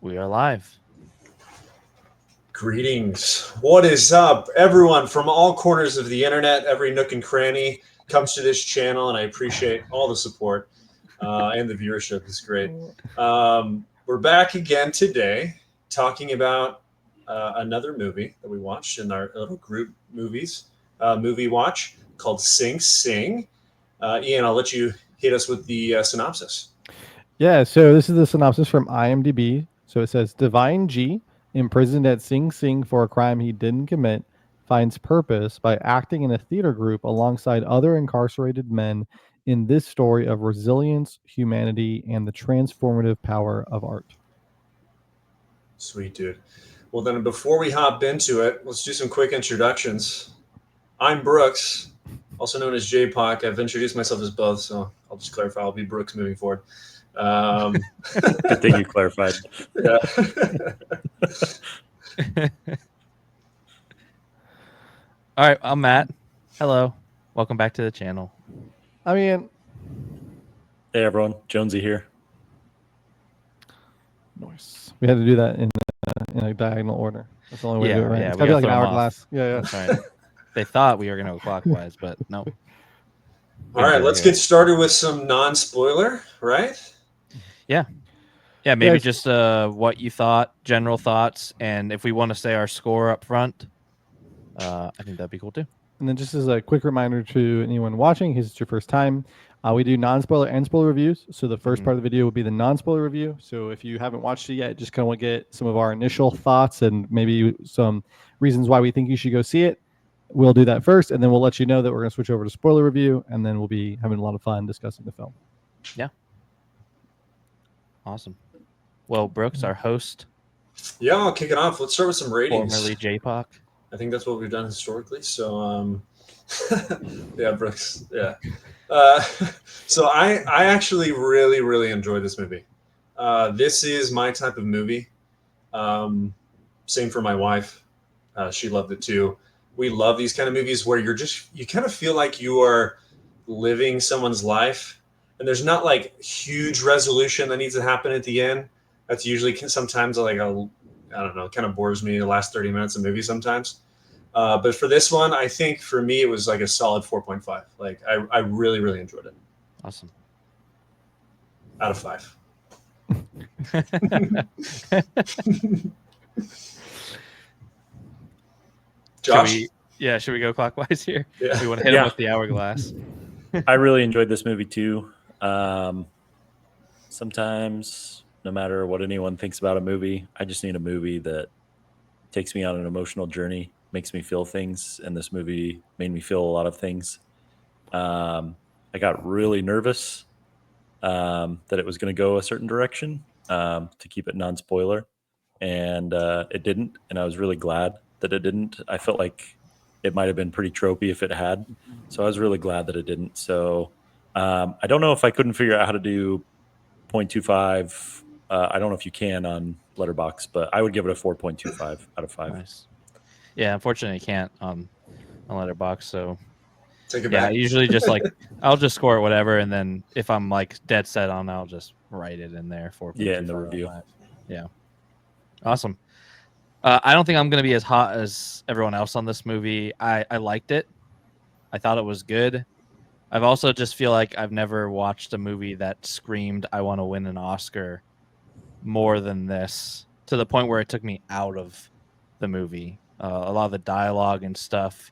We are live. Greetings. What is up, everyone from all corners of the internet? Every nook and cranny comes to this channel, and I appreciate all the support and the viewership. It's great. We're back again today talking about another movie that we watched in our little group movie watch called Sing Sing. Ian, I'll let you hit us with the synopsis. Yeah, so this is the synopsis from IMDb. So it says Divine G, imprisoned at Sing Sing for a crime he didn't commit, finds purpose by acting in a theater group alongside other incarcerated men in this story of resilience, humanity, and the transformative power of art. Sweet, dude. Well, then, before we hop into it, let's do some quick introductions. I'm Brooks, also known as JPOC. I've introduced myself as both, so I'll just clarify. I'll be Brooks moving forward. Good thing you clarified. Yeah. All right, I'm Matt. Hello. Welcome back to the channel. I mean, Hey everyone, Jonesy here. nice. We had to do that in a diagonal order. That's the only way to do it, right? Yeah, It's we gotta be gotta like an throw 'em off. hourglass. Yeah. That's right. They thought we were going to go clockwise, but no. All right, let's get started with some non-spoiler, right? Yeah, maybe Yes. just what you thought, general thoughts, and if we want to say our score up front, I think that'd be cool too. And then just as a quick reminder to anyone watching, in case it's your first time, we do non-spoiler and spoiler reviews. So the first part of the video will be the non-spoiler review. So if you haven't watched it yet, just kind of want to get some of our initial thoughts and maybe some reasons why we think you should go see it. We'll do that first, and then we'll let you know that we're going to switch over to spoiler review, and then we'll be having a lot of fun discussing the film. Yeah. Awesome. Well, Brooks, our host, Yeah, I'll kick it off. Let's start with some ratings. formerly JPOC. I think that's what we've done historically. So, yeah, Brooks. Yeah. So I actually really, really enjoyed this movie. This is my type of movie. Same for my wife. She loved it too. We love these kind of movies where you kind of feel like you are living someone's life, and there's not like huge resolution that needs to happen at the end. That's usually sometimes like I don't know, kind of bores me the last 30 minutes of movie sometimes. But for this one, I think for me, it was like a solid 4.5. Like I really, really enjoyed it. Awesome. Out of 5. Josh? Should we go clockwise here? Yeah. We want to hit him with the hourglass. I really enjoyed this movie too. Sometimes, no matter what anyone thinks about a movie, I just need a movie that takes me on an emotional journey, makes me feel things, and this movie made me feel a lot of things. I got really nervous that it was going to go a certain direction to keep it non-spoiler, and it didn't, and I was really glad that it didn't. I felt like it might have been pretty tropey if it had, so I was really glad that it didn't. So I don't know if I couldn't figure out how to do 0.25. I don't know if you can on Letterboxd, but I would give it a 4.25 out of 5. Nice. Yeah, unfortunately, I can't on Letterboxd. So Take it yeah, back. I usually just like I'll just score it whatever, and then if I'm like dead set on, I'll just write it in there for Yeah, in the review. Yeah, awesome. I don't think I'm gonna be as hot as everyone else on this movie. I liked it. I thought it was good. I've also just feel like I've never watched a movie that screamed I want to win an Oscar more than this, to the point where it took me out of the movie. A lot of the dialogue and stuff,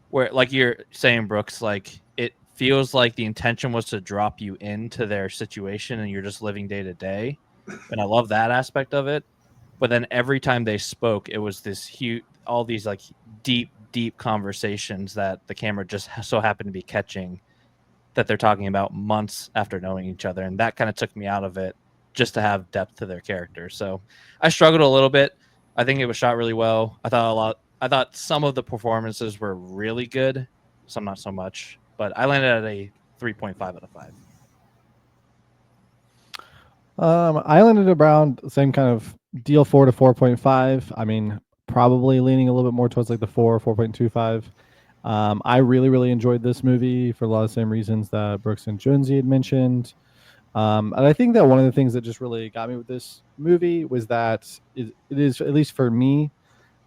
where like you're saying, Brooks, like it feels like the intention was to drop you into their situation and you're just living day to day, and I love that aspect of it. But then every time they spoke, it was this huge, all these like deep conversations that the camera just so happened to be catching, that they're talking about months after knowing each other, and that kind of took me out of it just to have depth to their characters. So I struggled a little bit. I think it was shot really well. I thought some of the performances were really good, some not so much. But I landed at a 3.5 out of 5. I landed around the same kind of deal, 4 to 4.5. I mean, probably leaning a little bit more towards like the 4.25. I really, really enjoyed this movie for a lot of the same reasons that Brooks and Jonesy had mentioned. And I think that one of the things that just really got me with this movie was that it is, at least for me,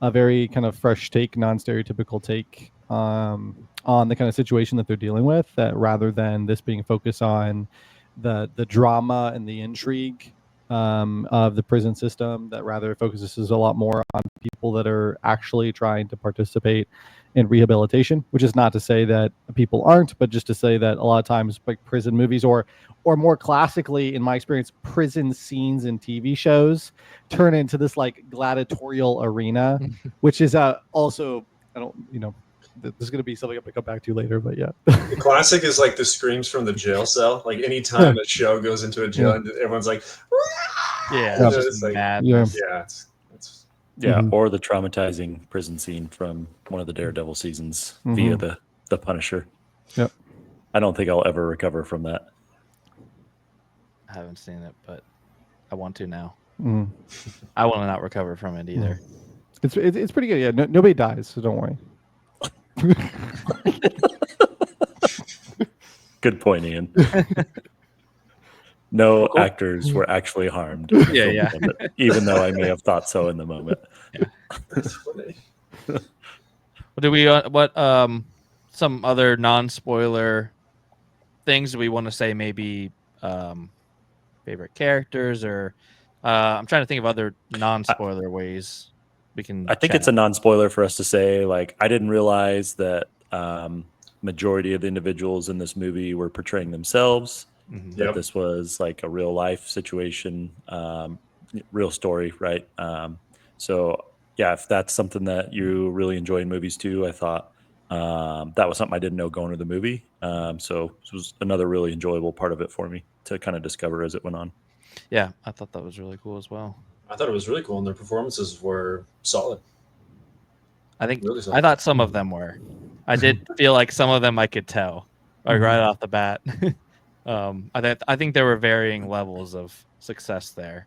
a very kind of fresh take, non-stereotypical take on the kind of situation that they're dealing with. That rather than this being focused on the drama and the intrigue of the prison system, that rather focuses a lot more on people that are actually trying to participate in rehabilitation. Which is not to say that people aren't, but just to say that a lot of times, like prison movies, or more classically, in my experience, prison scenes in TV shows turn into this like gladiatorial arena, which is also, I don't, this is going to be something I'm going to come back to later, but yeah. The classic is like the screams from the jail cell. Like anytime a show goes into a jail and everyone's like, Yeah, it's it's just just like, madness. yeah, it's Yeah, Mhm. or the traumatizing prison scene from one of the Daredevil seasons via the Punisher. Yep. I don't think I'll ever recover from that. I haven't seen it, but I want to now. Mhm. I will not recover from it either. It's pretty good. Yeah, nobody dies, so don't worry. Good point, Ian. No actors were actually harmed. Yeah, yeah. Even though I may have thought so in the moment. that's funny. What do we? Some other non-spoiler things do we want to say? Maybe favorite characters, or I'm trying to think of other non-spoiler ways we can. I think chat. it's a non-spoiler for us to say, like, I didn't realize that majority of the individuals in this movie were portraying themselves. Mhm. That Yep. this was like a real life situation, real story, right? So yeah, if that's something that you really enjoy in movies too, I thought that was something I didn't know going to the movie. So this was another really enjoyable part of it for me to kind of discover as it went on. Yeah, I thought that was really cool as well. I thought it was really cool, and their performances were solid. I think Really solid. I thought some of them were. I did feel like some of them I could tell, like right off the bat. I think there were varying levels of success there.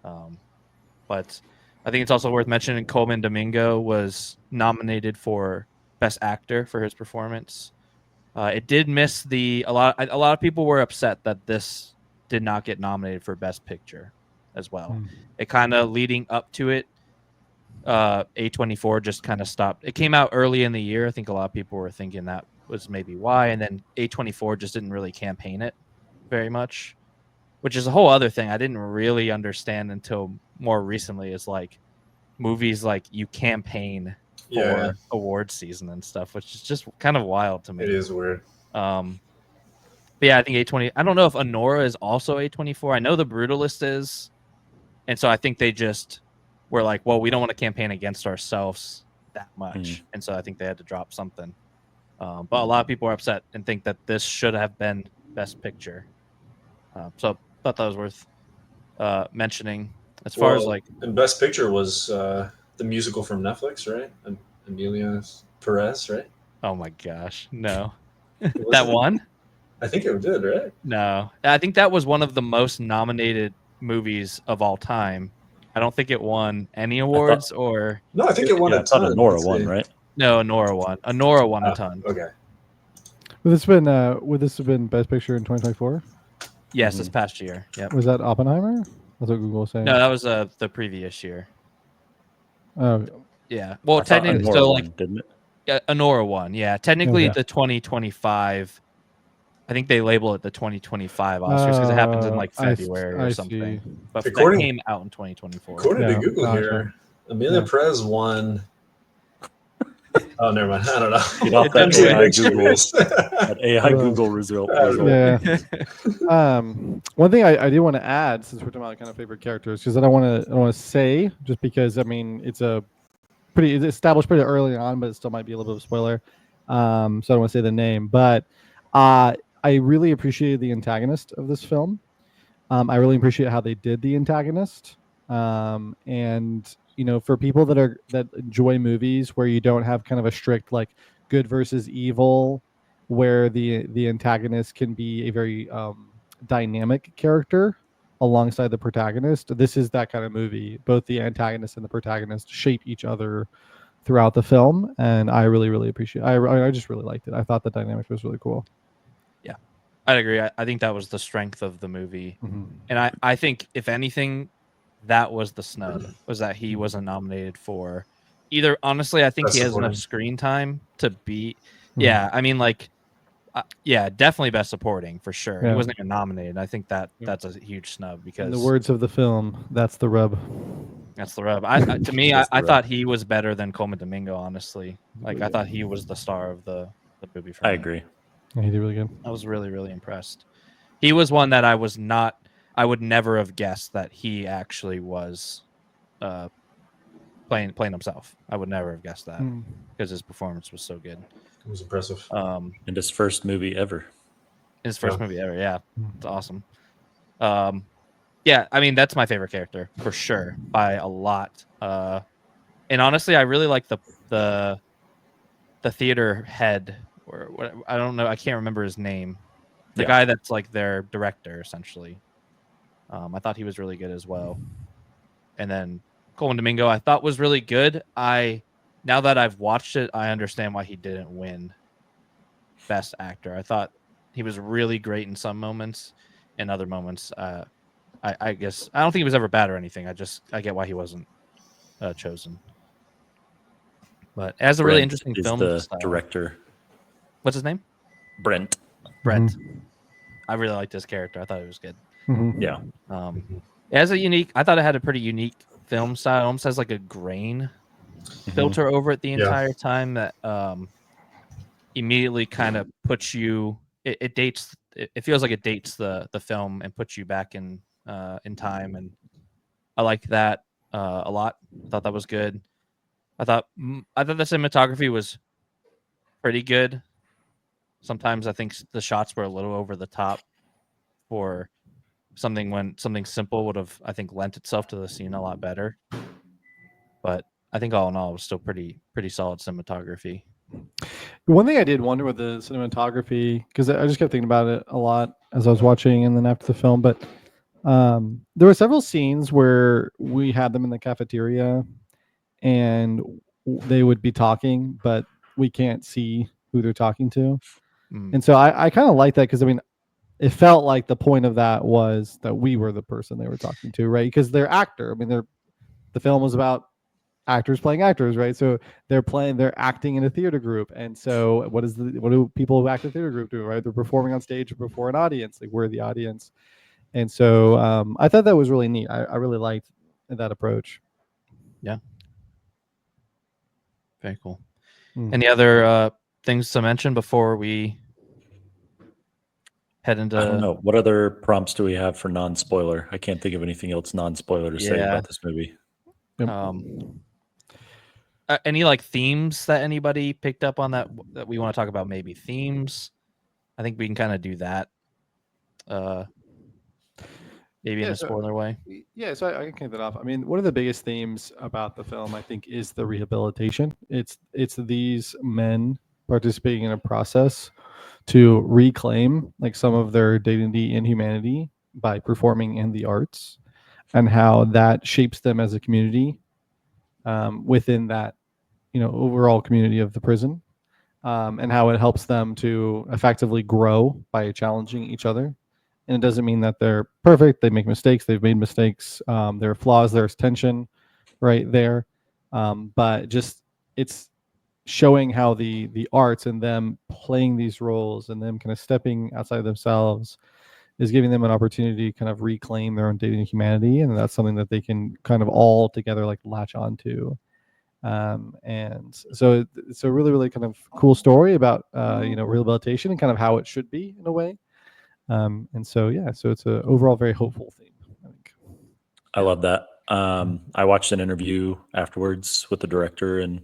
But I think it's also worth mentioning Coleman Domingo was nominated for Best Actor for his performance. It did miss a lot of people were upset that this did not get nominated for Best Picture as well. It kind of leading up to it, A24 just kind of stopped. It came out early in the year. I think a lot of people were thinking that was maybe why, and then A24 just didn't really campaign it very much, which is a whole other thing I didn't really understand until more recently. Is like movies like you campaign for Yeah, award season and stuff, which is just kind of wild to me. it is weird. But yeah, I think A20. I don't know if Anora is also A24. I know The Brutalist is, and so I think they just were like, well, we don't want to campaign against ourselves that much, and so I think they had to drop something. But a lot of people are upset and think that this should have been Best Picture. So I thought that was worth mentioning. As far as Well, like, and Best Picture was the musical from Netflix, right? Emilia Perez, right? oh my gosh, no, It that wasn't- one. I think it did, right? No, I think that was one of the most nominated movies of all time. I don't think it won any awards or No, I think it won Yeah, a I thought ton. Nora Let's won, see. right? no. Nora won. Nora won a Oh, ton. okay. Would this have been Best Picture in 2024? Yes, this past year. Yep. Was that Oppenheimer? That's what Google was saying. No, that was the previous year. Oh, Yeah. Well, I thought technically, Anora so won, like didn't it? Anora won. Yeah, technically Okay. the 2025. I think they label it the 2025 Oscars because it happens in like February or something. But that According- came out in 2024. According Yeah, to Google gotcha. here, Emilia Yeah. Perez won. Oh, never mind. I don't know. Get off It that doesn't AI Picture Google, is- that AI Uh, Google result. I don't know. Yeah. One thing I do want to add, since we're talking about kind of favorite characters, because I don't want to say, just because I mean it's it's established pretty early on, but it still might be a little bit of a spoiler. So I don't want to say the name, but I really appreciated the antagonist of this film. I really appreciate how they did the antagonist, and for people that enjoy movies where you don't have kind of a strict like good versus evil, where the antagonist can be a very dynamic character alongside the protagonist. This is that kind of movie. Both the antagonist and the protagonist shape each other throughout the film, and I really appreciate. I just really liked it. I thought the dynamic was really cool. I'd agree. I think that was the strength of the movie. Mhm. And I think if anything, that was the snub, was that he wasn't nominated for either. Honestly, I think Best he has enough supporting. screen time to be. Mhm. Yeah, I mean, like, yeah, definitely best supporting for sure. He Yeah. wasn't even nominated. I think Yeah. that's a huge snub In because the words of the film, that's the rub. that's the rub. To me, That's the I rub. thought he was better than Coleman Domingo. Honestly, like I thought he was the star of the movie for I me. agree. Yeah, he did really good. I was really, really impressed. He was one that I would never have guessed that he actually was playing himself. I would never have guessed that Mm. because his performance was so good. It was impressive. And his first movie ever. His first Yeah. movie ever. Yeah, Mm. it's awesome. Yeah, I mean that's my favorite character for sure by a lot. And honestly, I really like the theater head, or what, I don't know, I can't remember his name. The Yeah. guy that's like their director essentially. I thought he was really good as well. And then Coleman Domingo, I thought was really good. Now that I've watched it, I understand why he didn't win Best Actor. I thought he was really great in some moments, and other moments, I guess I don't think he was ever bad or anything. I get why he wasn't chosen. But as a really Brent interesting is film the style. director. What's his name? Brent. Brent. I really liked his character. I thought it was good. Mhm. Yeah. It has I thought it had a pretty unique film style. It almost has like a grain filter over it the Yeah. entire time that immediately kind of puts you. It dates. It feels like it dates the film and puts you back in time, and I like that a lot. I thought that was good. I thought the cinematography was pretty good. Sometimes I think the shots were a little over the top for something simple would have, I think, lent itself to the scene a lot better. But I think all in all, it was still pretty solid cinematography. One thing I did wonder with the cinematography, because I just kept thinking about it a lot as I was watching and then after the film, but there were several scenes where we had them in the cafeteria and they would be talking, but we can't see who they're talking to. Mm. And so I kind of like that because, I mean, it felt like the point of that was that we were the person they were talking to, right? Because they're actor. I mean, the film was about actors playing actors, right? So they're acting in a theater group. And so what do people who act in a theater group do, right? They're performing on stage before an audience. Like, we're the audience. And so I thought that was really neat. I really liked that approach. Yeah. Very cool. Mm. Any other things to mention before we head into? I don't know. What other prompts do we have for non-spoiler? I can't think of anything else non-spoiler to say Yeah. about this movie. Any like themes that anybody picked up on that we want to talk about? Maybe themes. I think we can kind of do that. Maybe in a spoiler way. Yeah, so I can kick that off. I mean, one of the biggest themes about the film, I think, is the rehabilitation. It's these men participating in a process to reclaim like some of their dignity and humanity by performing in the arts, and how that shapes them as a community within that, overall community of the prison, and how it helps them to effectively grow by challenging each other. And it doesn't mean that they're perfect. They make mistakes. They've made mistakes. There are flaws. There's tension right there. But just it's showing how the arts and them playing these roles and them kind of stepping outside of themselves is giving them an opportunity to kind of reclaim their own dignity and humanity. And that's something that they can kind of all together like latch onto. And so it's a really, really kind of cool story about, rehabilitation and kind of how it should be in a way. And so, so it's an overall very hopeful theme, I think. I love that. I watched an interview afterwards with the director and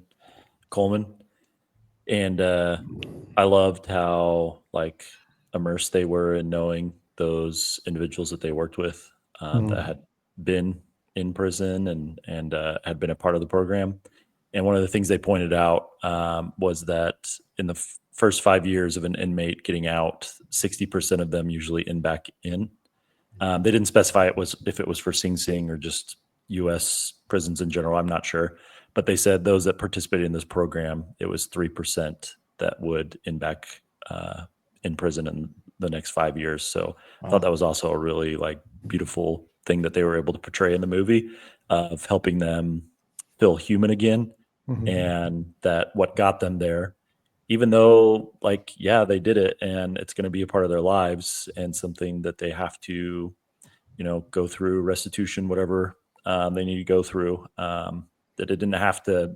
Coleman, and I loved how like immersed they were in knowing those individuals that they worked with that had been in prison and had been a part of the program. And one of the things they pointed out was that in the first 5 years of an inmate getting out, 60% of them usually back in. They didn't specify if it was for Sing Sing or just U.S. prisons in general. I'm not sure, but they said those that participated in this program, it was 3% that would back in prison, and the next 5 years. So I Wow. thought that was also a really like beautiful thing that they were able to portray in the movie, of helping them feel human again, Mhm. and that what got them there, even though like, yeah, they did it and it's going to be a part of their lives and something that they have to, go through restitution, whatever they need to go through, that it didn't have to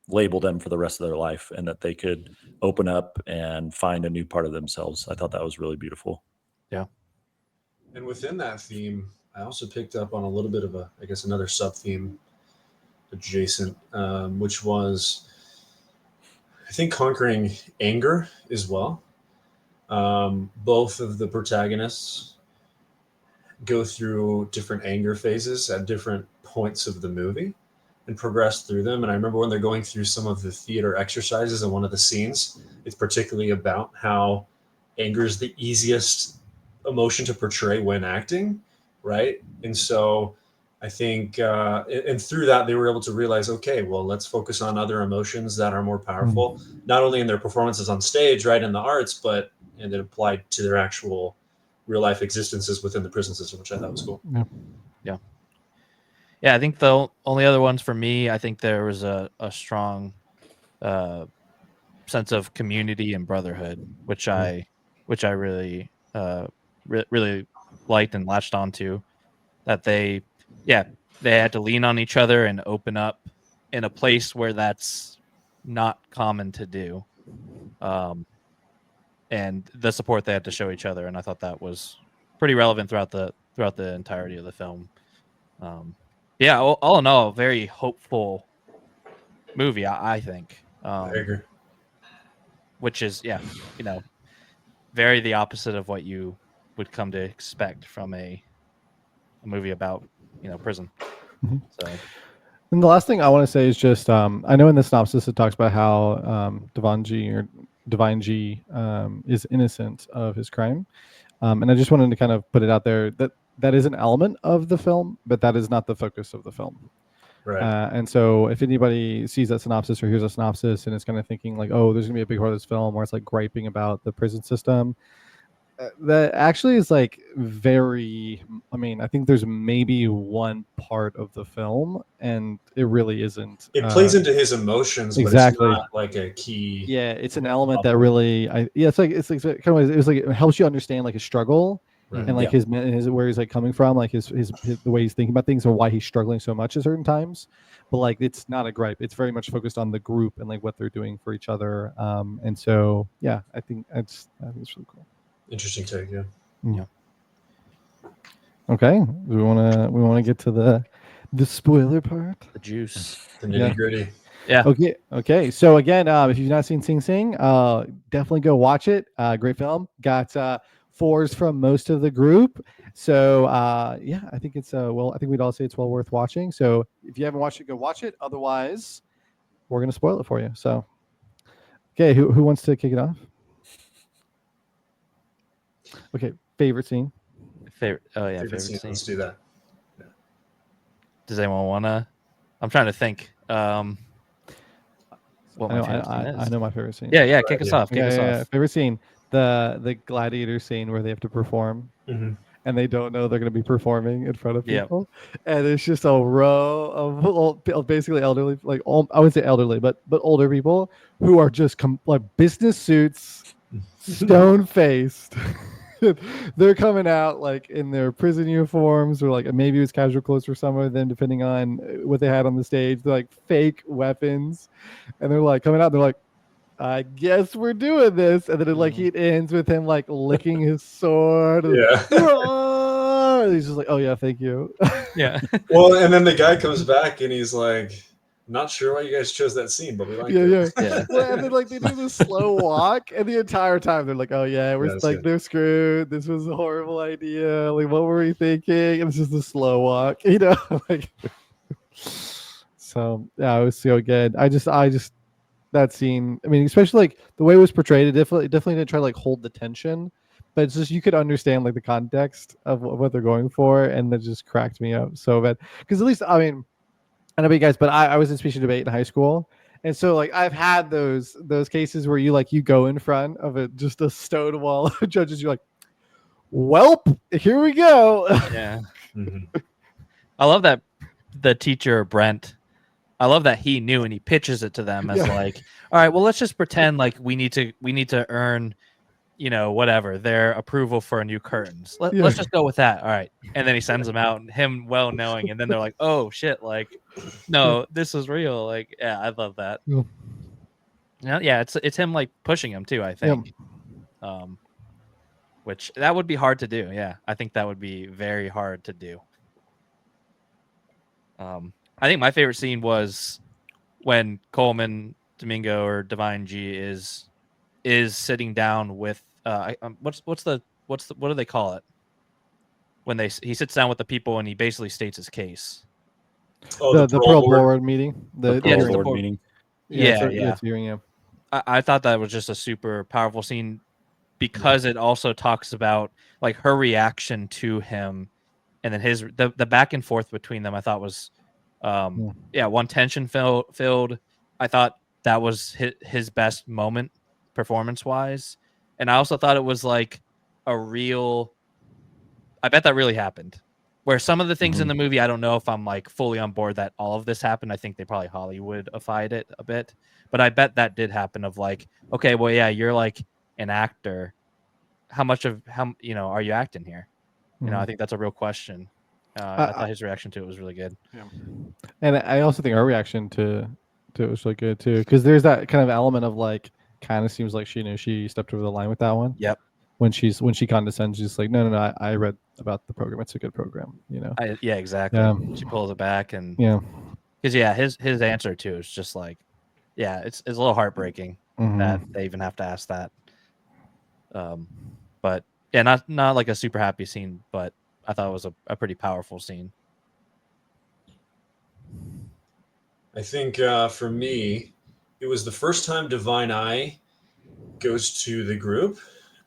label them for the rest of their life, and that they could open up and find a new part of themselves. I thought that was really beautiful. And within that theme, I also picked up on a little bit of another sub theme adjacent, which was, I think, conquering anger as well. Both of the protagonists go through different anger phases at different points of the movie and progress through them. And I remember when they're going through some of the theater exercises in one of the scenes, it's particularly about how anger is the easiest emotion to portray when acting, right? And so I think, and through that, they were able to realize, okay, well, let's focus on other emotions that are more powerful, not only in their performances on stage, right, in the arts, and it applied to their actual real life existences within the prison system, which I thought was cool. Yeah, I think the only other ones for me, I think there was a strong sense of community and brotherhood, which I really really liked and latched onto. That they had to lean on each other and open up in a place where that's not common to do, and the support they had to show each other. And I thought that was pretty relevant throughout the entirety of the film. All in all, a very hopeful movie, I think. I agree. Which is, very the opposite of what you would come to expect from a movie about, prison. Mhm. So, And the last thing I want to say is just, I know in the synopsis it talks about how Divine G is innocent of his crime. And I just wanted to kind of put it out there that is an element of the film, but that is not the focus of the film. Right. And so if anybody sees that synopsis or hears a synopsis and is kind of thinking like, oh, there's going to be a big part of this film where it's like griping about the prison system, that actually is like I think there's maybe one part of the film and it really isn't. It plays into his emotions, exactly. but it's not like a key. Yeah, it's an element that really, it's like kind of, it's like it helps you understand like his struggle. Right. And like his where he's like coming from, like his the way he's thinking about things and why he's struggling so much at certain times. But like it's not a gripe. It's very much focused on the group and like what they're doing for each other. And so I think it's really cool. Interesting take, yeah. Okay, we want to get to the spoiler part, the juice, the nitty gritty. Yeah. Okay. So again, if you've not seen Sing Sing, definitely go watch it. Great film. Got 4s from most of the group. So I think it's I think we'd all say it's well worth watching. So if you haven't watched it, go watch it. Otherwise, we're gonna spoil it for you. So, okay, who wants to kick it off? Okay, favorite scene. Favorite scene. Let's do that. Yeah. Does anyone wanna? I'm trying to think. What my favorite scene is. I know my favorite scene. Yeah. Kick us off. Favorite scene. The gladiator scene where they have to perform. Mm-hmm. And they don't know they're going to be performing in front of people. And it's just a row of basically elderly, like I wouldn't say elderly, but older people who are just like business suits, stone faced. They're coming out like in their prison uniforms, or like maybe it was casual clothes for some of them, depending on what they had on the stage. They're like fake weapons, and they're like coming out. They're like, I guess we're doing this. And then it ends with him like licking his sword. And he's just like, oh yeah, thank you. Yeah. Well, and then the guy comes back and he's like, not sure why you guys chose that scene, but we like it. Yeah. Well, and then like they do this slow walk, and the entire time they're like, oh yeah, they're screwed. This was a horrible idea. Like, what were we thinking? And it's just a slow walk, like. So yeah, it was so good. I just that scene, I mean, especially like the way it was portrayed, it definitely didn't try to like hold the tension, but it's just you could understand like the context of what they're going for, and that just cracked me up so bad. Because at least, I mean, I don't know about you guys, but I was in speech and debate in high school, and so like I've had those cases where you go in front of just a stone wall of judges, you're like, Welp, here we go. Yeah. Mhm. I love that the teacher Brent. I love that he knew and he pitches it to them as Yeah. like, all right, well, let's just pretend like we need to earn, whatever their approval for a new curtains. Yeah. Let's just go with that. All right, and then he sends them out, and him well knowing, and then they're like, oh shit, like, no, this is real. Like, yeah, I love that. Yeah. Yeah, it's him like pushing him too. I think. Which that would be hard to do. Yeah, I think that would be very hard to do. I think my favorite scene was when Coleman, Domingo, or Divine G is sitting down with what do they call it when he sits down with the people and he basically states his case. Oh, the parole board meeting. The Yeah, parole the board board- meeting. Yeah, it's yeah. it's hearing him. I thought that was just a super powerful scene because it also talks about like her reaction to him, and then the back and forth between them. I thought was, one tension filled. I thought that was his best moment performance wise, and I also thought it was like a real. I bet that really happened. Where some of the things in the movie, I don't know if I'm like fully on board that all of this happened. I think they probably Hollywoodified it a bit, but I bet that did happen. Of like, okay, well, yeah, you're like an actor. How are you acting here? I think that's a real question. I thought his reaction to it was really good. Yeah. And I also think our reaction to it was really good too, because there's that kind of element of like, kind of seems like she knew she stepped over the line with that one. Yep. When she condescends, she's like, no, I read about the program. It's a good program, Yeah, exactly. Yeah. She pulls it back, and Yeah. because his answer too is just like, yeah, it's a little heartbreaking that they even have to ask that. But yeah, not like a super happy scene, but I thought it was a pretty powerful scene. I think for me, it was the first time Divine Eye goes to the group,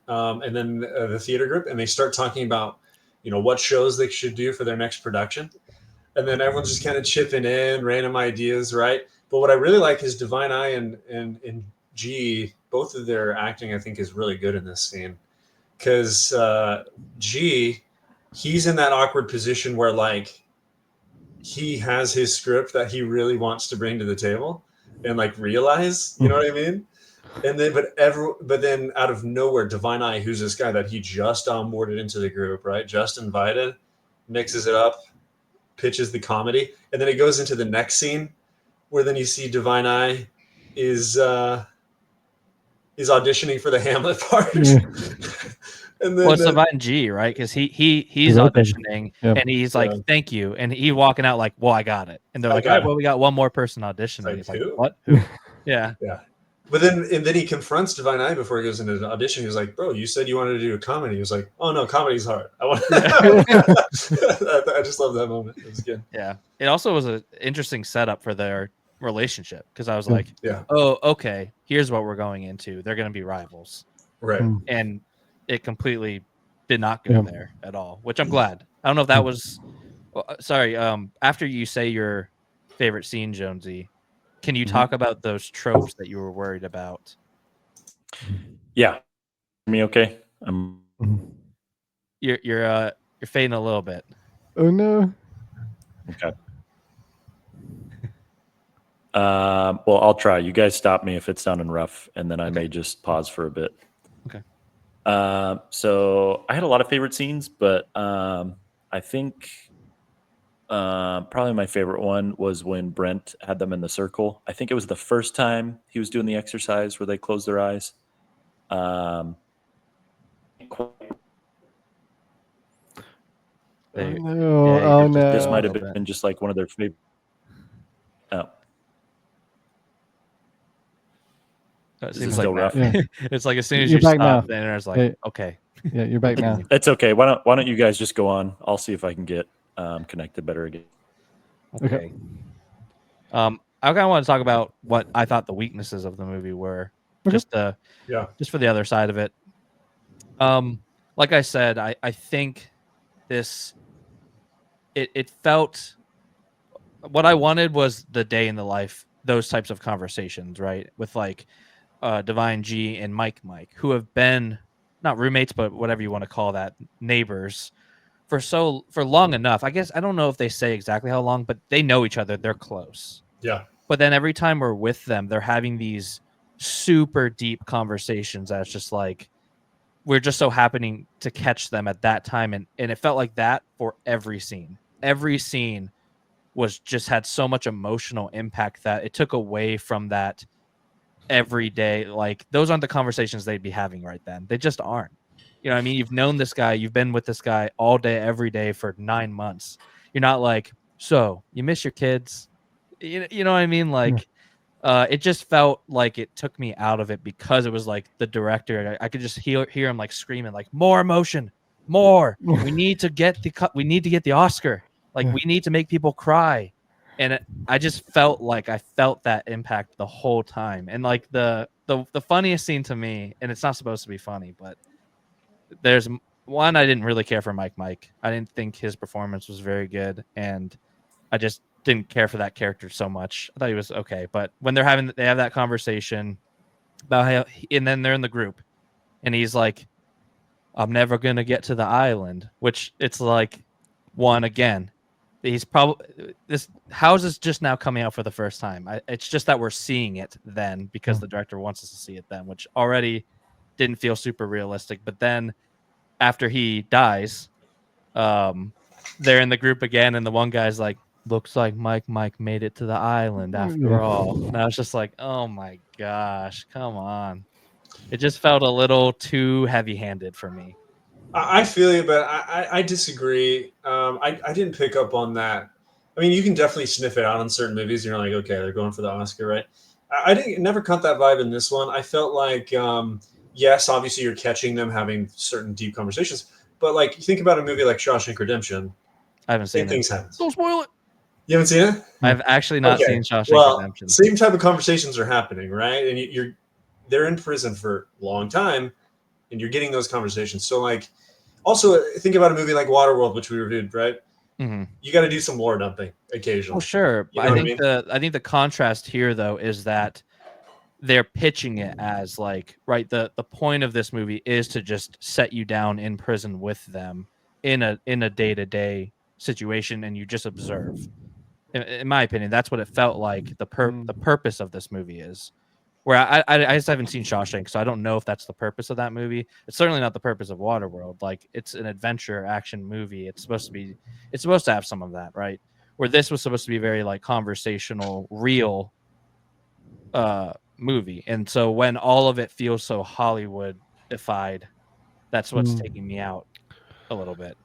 and then the theater group, and they start talking about, what shows they should do for their next production, and then everyone's just kind of chipping in random ideas, right? But what I really like is Divine Eye and G, both of their acting, I think, is really good in this scene, because G, he's in that awkward position where like he has his script that he really wants to bring to the table and like realize, you know what I mean? And then, but then out of nowhere, Divine Eye, who's this guy that he just onboarded into the group, right? Just invited, mixes it up, pitches the comedy, and then it goes into the next scene where then you see Divine Eye is auditioning for the Hamlet part. And then, Well, it's Divine G, right? Because he's open. auditioning, Yep. and he's like, "Thank you," and he walking out like, "Well, I got it," and they're I like, got "All right, it. well, we got one more person auditioning." Like, He's like, who? "What? Who?" Yeah. But then he confronts Divine Eye before he goes into the audition. He was like, "Bro, you said you wanted to do a comedy." He was like, "Oh no, comedy's hard." I just love that moment. It was good. Yeah. It also was an interesting setup for their relationship because I was like, Yeah. "Oh, okay. Here's what we're going into. They're going to be rivals," Right. and it completely did not go there at all. Which I'm glad. I don't know if that was. Sorry. After you say your favorite scene, Jonesy, can you talk about those tropes that you were worried about? Yeah. Me okay? You're fading a little bit. Oh no. Okay. Well, I'll try. You guys stop me if it's sounding rough, and then I may just pause for a bit. Okay. So I had a lot of favorite scenes, but I think probably my favorite one was when Brent had them in the circle. I think it was the first time he was doing the exercise where they closed their eyes. Oh no. This might have been just like one of their favorite. Oh. It Is seems it like still rough? Yeah. it's like as soon as You're you back stop, now. the internet's like, Hey. okay. Yeah, you're back now. It's okay. Why don't you guys just go on? I'll see if I can get connected better again. Okay. I kind of want to talk about what I thought the weaknesses of the movie were, just for the other side of it. Like I said, I think this it felt what I wanted was the day in the life, those types of conversations, right? With like Divine G and Mike, who have been not roommates, but whatever you want to call that, neighbors for long enough. I guess I don't know if they say exactly how long, but they know each other. They're close. Yeah. But then every time we're with them, they're having these super deep conversations that's just like we're just so happening to catch them at that time, and it felt like that for every scene. Every scene was just had so much emotional impact that it took away from that everyday, like those aren't the conversations they'd be having right then. They just aren't. You know what I mean? You've known this guy, you've been with this guy all day, every day for 9 months. You're not like, so you miss your kids? You know what I mean? Like, it just felt like it took me out of it because it was like the director. I could just hear him like screaming, like more emotion, more. We need to get the Oscar. Like we need to make people cry, and I just felt like I felt that impact the whole time. And like the funniest scene to me, and it's not supposed to be funny, but there's one I didn't really care for Mike. I didn't think his performance was very good, and I just didn't care for that character so much. I thought he was okay, but when they have that conversation about how, and then they're in the group, and he's like, "I'm never gonna get to the island," which it's like, one again, he's probably this house is just now coming out for the first time. It's just that we're seeing it then because the director wants us to see it then, which already didn't feel super realistic. But then after he dies, they're in the group again, and the one guy's like, looks like Mike made it to the island after all. And I was just like, oh my gosh, come on. It just felt a little too heavy-handed for me. I feel you, but I disagree. I didn't pick up on that. I mean, you can definitely sniff it out on certain movies. You're like, okay, they're going for the Oscar, right? I didn't never caught that vibe in this one. I felt like, yes, obviously you're catching them having certain deep conversations, but like you think about a movie like Shawshank Redemption. I haven't seen Same things happen. Don't spoil it. You haven't seen it? I've actually not seen Shawshank Redemption. Same type of conversations are happening, right? And they're in prison for a long time, and you're getting those conversations. So like, also think about a movie like Waterworld, which we reviewed, right? Mm-hmm. You got to do some lore dumping occasionally. Oh, sure. You know I think the contrast here though is that they're pitching it as like, right, the point of this movie is to just set you down in prison with them in a day-to-day situation, and you just observe. In my opinion, that's what it felt like the purpose of this movie is. Where I just haven't seen Shawshank, so I don't know if that's the purpose of that movie. It's certainly not the purpose of Waterworld. Like, it's an adventure action movie. It's supposed to have some of that, right? Where this was supposed to be very like conversational, real movie. And so when all of it feels so Hollywoodified, that's what's taking me out a little bit.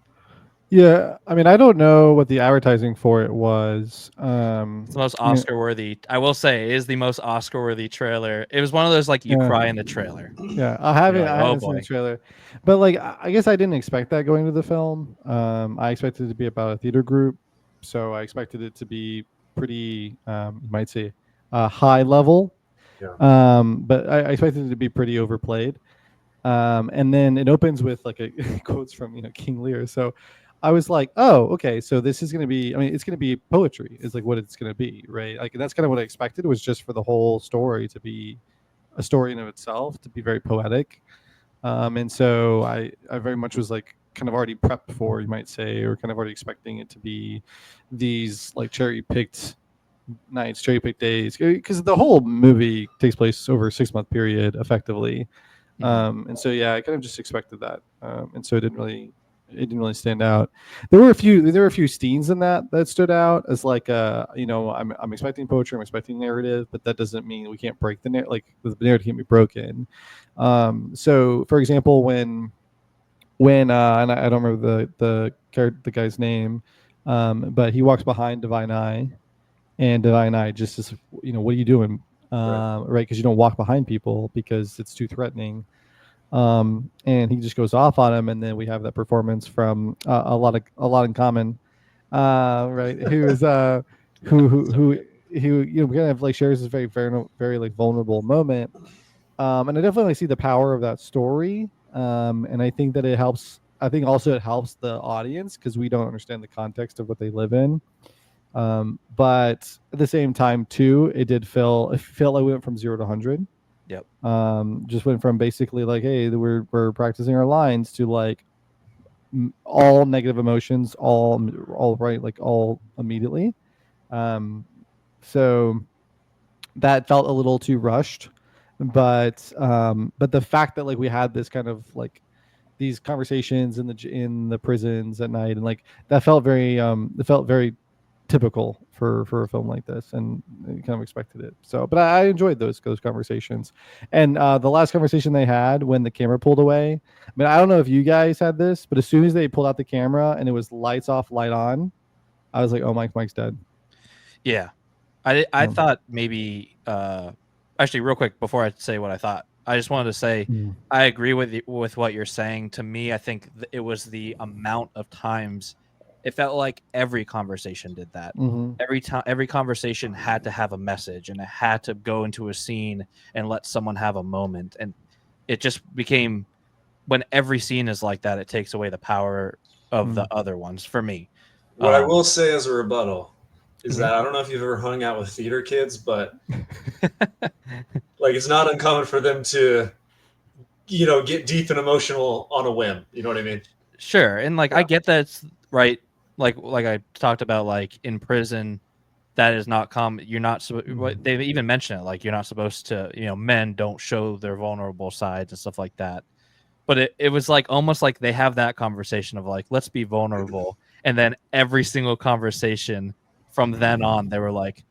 Yeah, I mean, I don't know what the advertising for it was. It's the most Oscar-worthy. I will say, it is the most Oscar-worthy trailer. It was one of those like you cry in the trailer. Yeah, I haven't seen the trailer, but like I guess I didn't expect that going to the film. I expected it to be about a theater group, so I expected it to be pretty, you might say, high level. Yeah. But I expected it to be pretty overplayed. And then it opens with like a quotes from King Lear. So I was like, oh, okay, so this is going to be, I mean, it's going to be poetry is like what it's going to be, right? Like that's kind of what I expected. It was just for the whole story to be a story in of itself, to be very poetic. And so I very much was like kind of already prepped for, you might say, or kind of already expecting it to be these like cherry-picked nights, cherry-picked days, because the whole movie takes place over a 6-month period effectively. And so yeah, I kind of just expected that. And so it didn't really stand out. There were a few scenes in that stood out as like I'm expecting poetry, I'm expecting narrative, but that doesn't mean we can't break the narrative. Like the narrative can't be broken. So for example, when and I don't remember the guy's name, but he walks behind Divine Eye, and Divine Eye just is, what are you doing? Right? Because you don't walk behind people because it's too threatening. And he just goes off on him, and then we have that performance from a lot in common, right? Who is who kind of like shares this very very very like vulnerable moment, and I definitely see the power of that story, and I think that it helps. I think also it helps the audience because we don't understand the context of what they live in. But at the same time too, it felt like we went from 0 to 100 Yep. Just went from basically like, hey, we're practicing our lines to like all negative emotions, all right, like all immediately. So that felt a little too rushed, but the fact that like we had this kind of like these conversations in the prisons at night, and like that felt very it felt very typical for a film like this, and you kind of expected it. So, but I enjoyed those conversations, and the last conversation they had when the camera pulled away. I mean, I don't know if you guys had this, but as soon as they pulled out the camera and it was lights off, light on, I was like, oh, Mike's dead. Yeah. I thought maybe actually real quick before I say what I thought, I just wanted to say I agree with what you're saying. To me, I think it was the amount of times it felt like every conversation did that. Every conversation had to have a message, and it had to go into a scene and let someone have a moment, and it just became, when every scene is like that, it takes away the power of the other ones for me. What I will say as a rebuttal is that I don't know if you've ever hung out with theater kids, but like it's not uncommon for them to, get deep and emotional on a whim. You know what I mean? Sure, and like I get that's right. Like I talked about, like in prison, that is not common. You're not. They even mention it. Like you're not supposed to. Men don't show their vulnerable sides and stuff like that. But it was like almost like they have that conversation of like, let's be vulnerable, and then every single conversation from then on, they were like,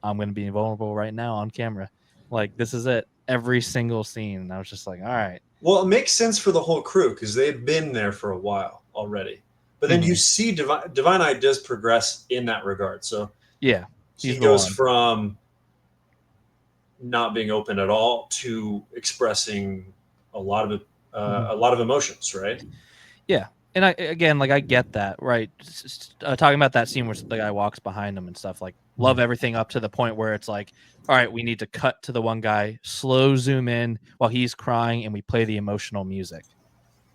I'm going to be vulnerable right now on camera. Like, this is it. Every single scene. And I was just like, all right. Well, it makes sense for the whole crew because they've been there for a while already. But then you see Divine Eye does progress in that regard. So yeah, he goes from not being open at all to expressing a lot of emotions, right? Yeah. And I get that, right? Talking about that scene where the guy walks behind him and stuff, like, love everything up to the point where it's like, all right, we need to cut to the one guy, slow zoom in while he's crying, and we play the emotional music.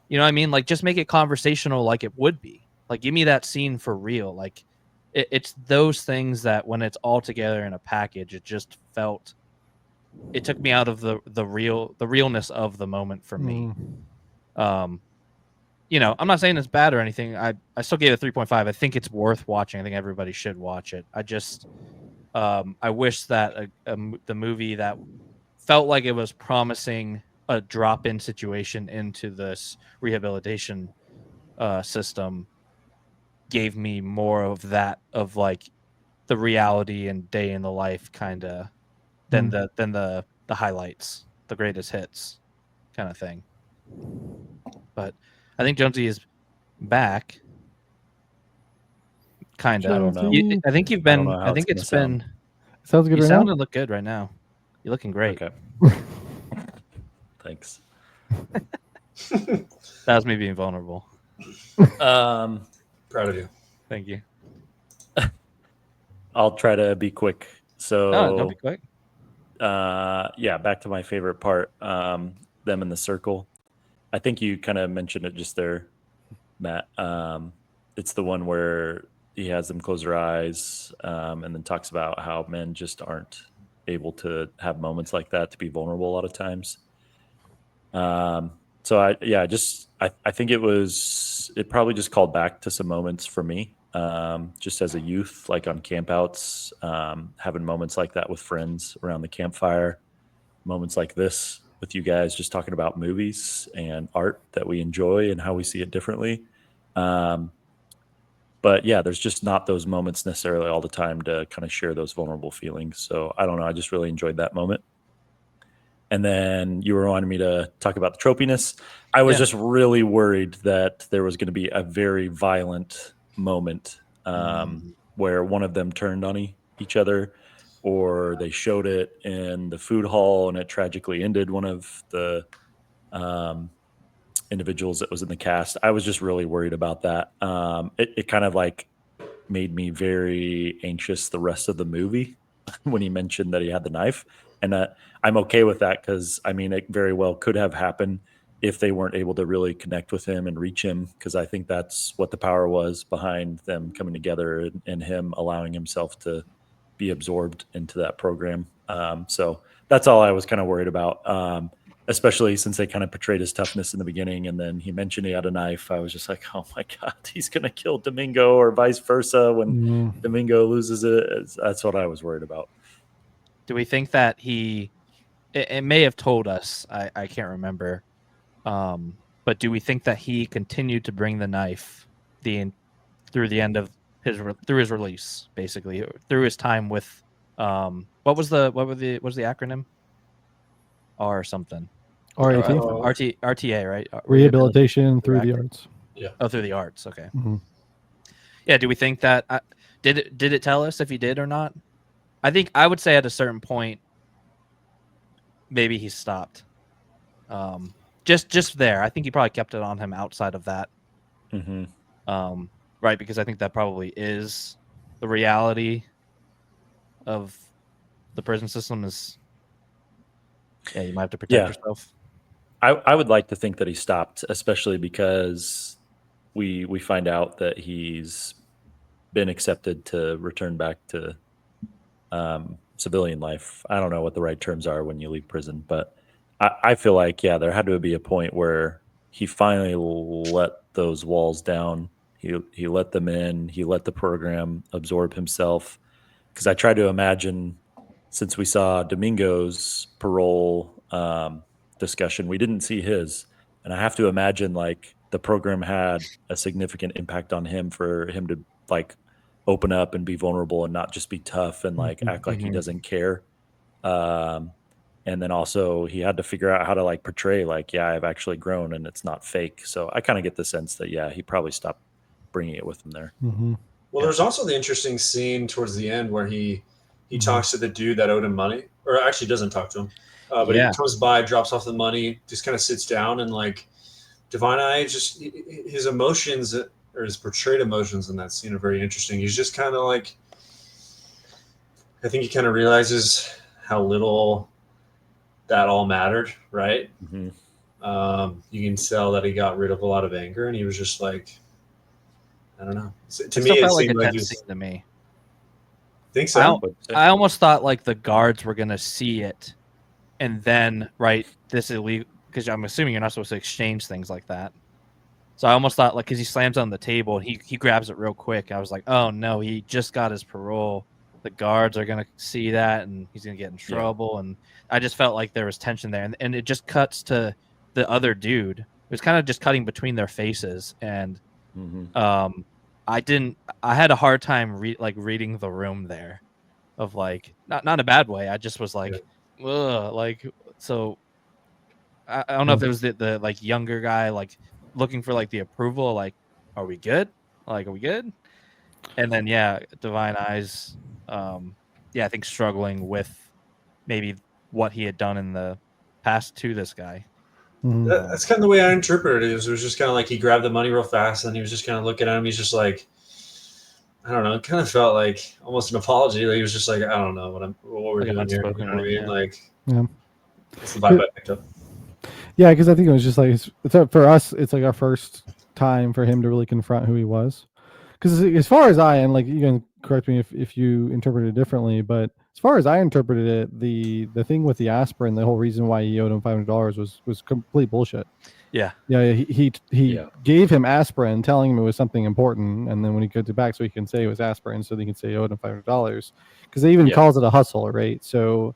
You know what I mean? Like, just make it conversational like it would be. Like, give me that scene for real. Like, it's those things that when it's all together in a package, it just felt, it took me out of the realness of the moment for me. I'm not saying it's bad or anything. I still gave it 3.5. I think it's worth watching. I think everybody should watch it. I just I wish that the movie that felt like it was promising a drop-in situation into this rehabilitation system gave me more of that, of like the reality and day in the life kind of than the highlights, the greatest hits kind of thing. But I think Jonesy is back. Kind of. I don't know. I think you've been. I think it's been. Sounds good. You right sound now? and look good right now. You're looking great. Okay. Thanks. That was me being vulnerable. Proud of you. Thank you. I'll try to be quick. So don't be quick. Back to my favorite part. Them in the circle. I think you kind of mentioned it just there, Matt. It's the one where he has them close their eyes and then talks about how men just aren't able to have moments like that, to be vulnerable a lot of times. So I think it probably just called back to some moments for me, just as a youth, like on campouts, having moments like that with friends around the campfire, moments like this with you guys, just talking about movies and art that we enjoy and how we see it differently. But yeah, there's just not those moments necessarily all the time to kind of share those vulnerable feelings. So I don't know. I just really enjoyed that moment. And then you were wanting me to talk about the tropiness. I was just really worried that there was going to be a very violent moment where one of them turned on each other, or they showed it in the food hall and it tragically ended one of the individuals that was in the cast. I was just really worried about that. It kind of like made me very anxious the rest of the movie when he mentioned that he had the knife. And I'm okay with that because, I mean, it very well could have happened if they weren't able to really connect with him and reach him, because I think that's what the power was behind them coming together and him allowing himself to be absorbed into that program. So that's all I was kind of worried about. Especially since they kind of portrayed his toughness in the beginning, and then he mentioned he had a knife. I was just like, oh my God, he's going to kill Domingo, or vice versa when Domingo loses it. That's what I was worried about. Do we think that it may have told us, I can't remember, but do we think that he continued to bring the knife through the end of through his release, basically, through his time with, what was the acronym? R something. RAT, RTA, right? rehabilitation through the arts. Yeah. Oh, through the arts. Okay. Mm-hmm. Yeah. Do we think that did it tell us if he did or not? I think I would say at a certain point, maybe he stopped. Just there. I think he probably kept it on him outside of that. Mm-hmm. Right, because I think that probably is the reality of the prison system. Is you might have to protect yourself. I would like to think that he stopped, especially because we find out that he's been accepted to return back to civilian life. I don't know what the right terms are when you leave prison, but I feel like, there had to be a point where he finally let those walls down. He let them in. He let the program absorb himself. Because I tried to imagine, since we saw Domingo's parole discussion, we didn't see his, and I have to imagine like the program had a significant impact on him for him to like open up and be vulnerable and not just be tough and like act like he doesn't care. And then also he had to figure out how to like portray like, I've actually grown and it's not fake. So I kind of get the sense that he probably stopped bringing it with him there. Mm-hmm. Well, there's also the interesting scene towards the end where he talks to the dude that owed him money, or actually doesn't talk to him. But he comes by, drops off the money, just kind of sits down, and like Divine Eye, just his emotions or his portrayed emotions in that scene are very interesting. He's just kind of like, I think he kind of realizes how little that all mattered, right? Mm-hmm. You can tell that he got rid of a lot of anger, and he was just like, I don't know. To It me, it felt like seemed a like tense scene to me. Think so? I almost thought like the guards were gonna see it, and then this illegal, because I'm assuming you're not supposed to exchange things like that. So I almost thought like, because he slams on the table and he grabs it real quick. I was like, oh no, he just got his parole. The guards are gonna see that, and he's gonna get in trouble. And I just felt like there was tension there, and it just cuts to the other dude. It was kind of just cutting between their faces, and I had a hard time reading the room there, of like not in a bad way. I just was like, ugh, like, so I don't know if it was the like younger guy like looking for like the approval, like, are we good? Like, are we good? And then Divine Eyes, I think struggling with maybe what he had done in the past to this guy. That's kind of the way I interpreted it. It was just kind of like he grabbed the money real fast, and he was just kind of looking at him. He's just like, I don't know. It kind of felt like almost an apology. Like he was just like, I don't know what we're Like doing here. You know what I mean? Like, that's the vibe I picked up. Yeah, because I think it was just like it's for us. It's like our first time for him to really confront who he was. Because as far as and like you can correct me if you interpret it differently, but as far as I interpreted it, the thing with the aspirin, the whole reason why he owed him $500 was complete bullshit. Yeah. Yeah, he gave him aspirin, telling him it was something important, and then when he goes back, so he can say it was aspirin, so they can say he owed him $500, because they even calls it a hustle, right? So,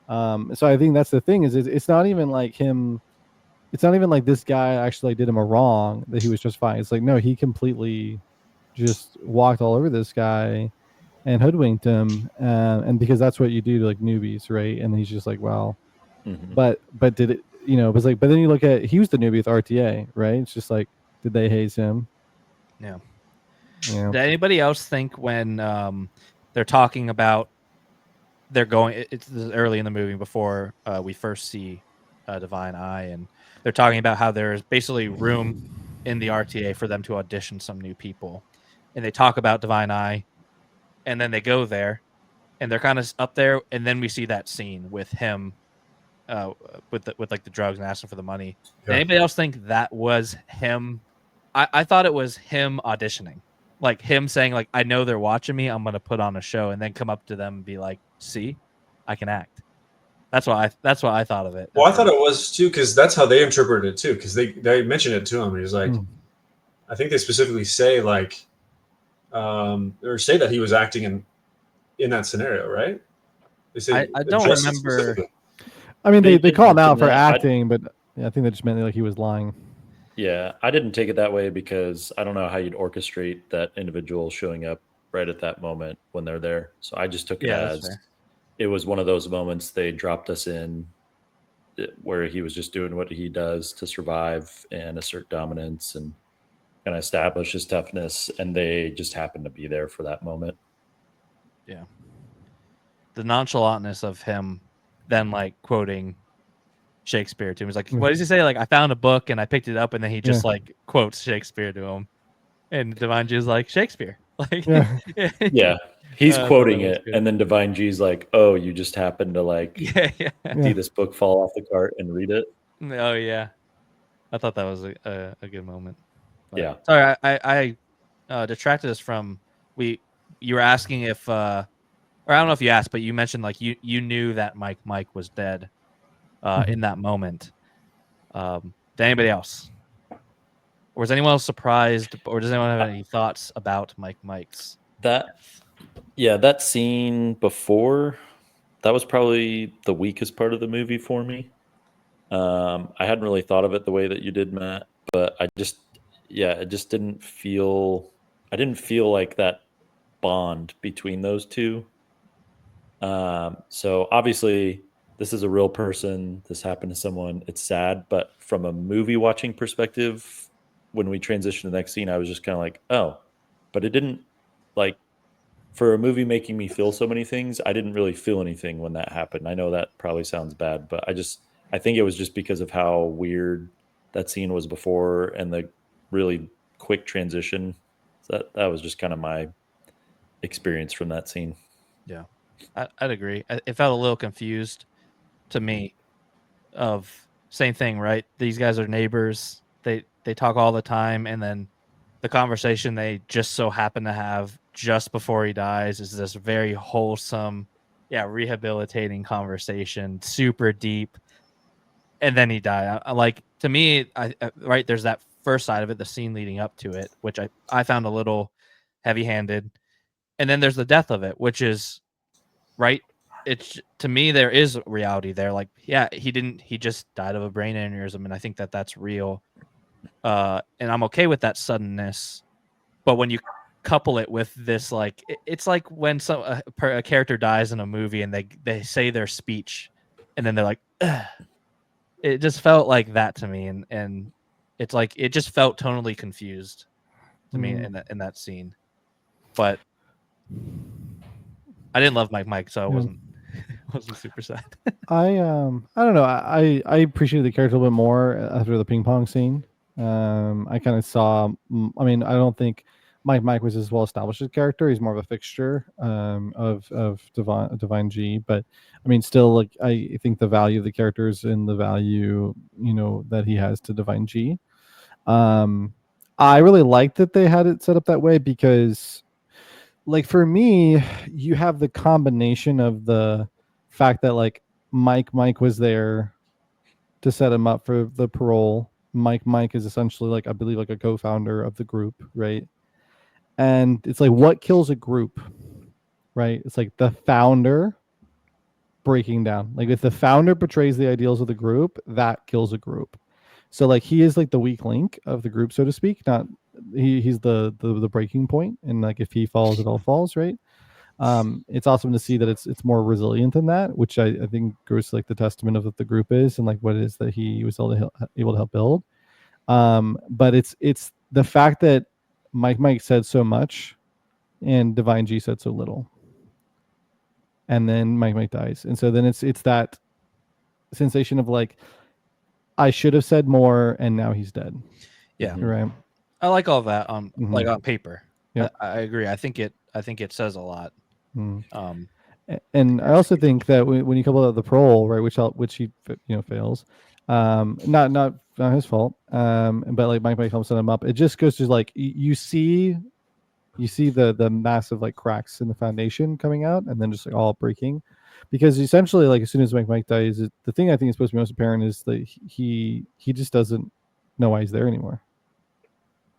so I think that's the thing is it's not even like him. It's not even like this guy actually did him a wrong that he was just fine. It's like no, he completely just walked all over this guy and hoodwinked him, and because that's what you do to like newbies, right? And he's just like, well, but did it? It was like, but then you look at he was the newbie with RTA, right? It's just like, did they haze him? Yeah. Did anybody else think when they're talking about it's early in the movie before we first see Divine Eye, and they're talking about how there's basically room in the RTA for them to audition some new people, and they talk about Divine Eye, and then they go there, and they're kind of up there, and then we see that scene with him. With like the drugs and asking for the money. Did anybody else think that was him? I thought it was him auditioning. like him saying like, I know they're watching me, I'm gonna put on a show, and then come up to them and be like, see, I can act. That's what I thought of it. Well, I thought it was too, because that's how they interpreted it too, because they mentioned it to him. He was like, I think they specifically say like, or say that he was acting in that scenario, right? They say I don't address it remember. specifically. I mean, they did call him out mention for that. acting, but I think they just meant like he was lying. Yeah, I didn't take it that way because I don't know how you'd orchestrate that individual showing up right at that moment when they're there. So I just took it Yeah, that's as fair. it was one of those moments they dropped us in where he was just doing what he does to survive and assert dominance and kind of establish his toughness, and they just happened to be there for that moment. Yeah. The nonchalantness of him then like quoting Shakespeare to him. He's like, what does he say? Like, I found a book and I picked it up, and then he just like quotes Shakespeare to him. And Divine G is like, Shakespeare. Like Yeah. He's quoting that was it, good. and then Divine G's like, "Oh, you just happened to like Yeah. see this book fall off the cart and read it." Oh yeah. I thought that was a good moment. But, Yeah. Sorry, I detracted us from you were asking if or I don't know if you asked, but you mentioned like you knew that Mike was dead in that moment. Did anybody else? Or was anyone else surprised, or does anyone have any thoughts about Mike's That death? that scene before, that was probably the weakest part of the movie for me. I hadn't really thought of it the way that you did, Matt, but it just didn't feel. I didn't feel like that bond between those two. So obviously, this is a real person. This happened to someone. It's sad, but from a movie watching perspective, when we transitioned to the next scene, I was just kind of like, oh, but it didn't like for a movie making me feel so many things. I didn't really feel anything when that happened. I know that probably sounds bad, but I think it was just because of how weird that scene was before and the really quick transition. That was just kind of my experience from that scene. Yeah, I'd agree. It felt a little confused to me. Of same thing, right? These guys are neighbors. They talk all the time, and then the conversation they just so happen to have just before he dies is this very wholesome, rehabilitating conversation, super deep, and then he died. Like to me, right there's that first side of it, the scene leading up to it, which I found a little heavy-handed, and then there's the death of it, which is right. It's to me there is reality there. Like he just died of a brain aneurysm, and I think that's real. And I'm okay with that suddenness, but when you couple it with this, like it's like when a character dies in a movie and they say their speech, and then they're like, ugh. It just felt like that to me, and it's like it just felt tonally confused to me in that scene. But I didn't love Mike, so I wasn't super sad. I don't know. I appreciated the character a little bit more after the ping pong scene. I kind of saw. I mean, I don't think Mike was as well established as a character. He's more of a fixture of Divine G. But I mean, still, like I think the value of the characters and the value that he has to Divine G. I really liked that they had it set up that way because, like for me, you have the combination of the fact that like Mike was there to set him up for the parole. Mike is essentially like I believe like a co-founder of the group, right? And it's like what kills a group, right? It's like the founder breaking down. Like if the founder betrays the ideals of the group, that kills a group. So like he is like the weak link of the group, so to speak. Not he's the breaking point, and like if he falls, it all falls, right? It's awesome to see that it's more resilient than that, which I think goes to like the testament of what the group is and like what it is that he was able to help build. But it's the fact that Mike said so much and Divine G said so little, and then Mike dies, and so then it's that sensation of like I should have said more, and now he's dead. Yeah, right. I like all that on like on paper. Yeah, I agree. I think it says a lot. And I also think that when you couple that the parole, right, which he fails, not his fault, but like Mike helps set him up. It just goes to like you see you see the massive like cracks in the foundation coming out, and then just like all breaking, because essentially like as soon as Mike dies, the thing I think is supposed to be most apparent is that he just doesn't know why he's there anymore.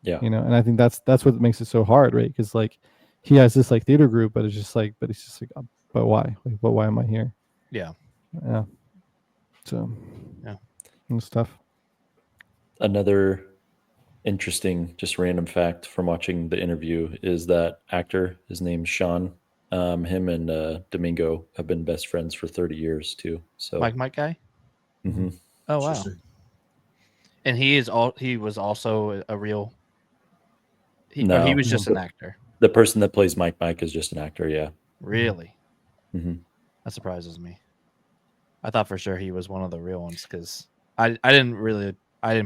Yeah. You know, and I think that's what makes it so hard, right? Because like he has this like theater group, but it's just like, but it's just like, but why? Like, but why am I here? Yeah. Yeah. So Yeah. it's tough. Another interesting, just random fact from watching the interview is that actor, his name's Sean. Him and Domingo have been best friends for 30 years too. So Mike guy. mhm. Oh wow. Interesting. And he was also a real. He No. was just an actor. The person that plays Mike is just an actor. Yeah. Really, hmm that surprises me. I thought for sure he was one of the real ones because I didn't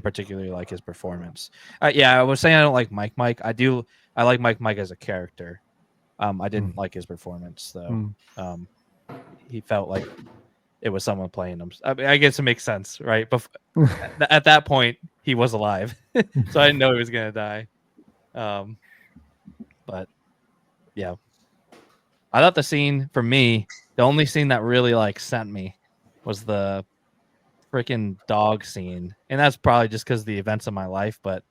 particularly like his performance. Yeah, I was saying I don't like Mike. I like Mike as a character. I didn't like his performance though. He felt like it was someone playing him. I mean, I guess it makes sense, right? But at that point, he was alive, so I didn't know he was gonna die. But yeah, I thought the scene for me, the only scene that really like sent me, was the freaking dog scene, and that's probably just because the events of my life. But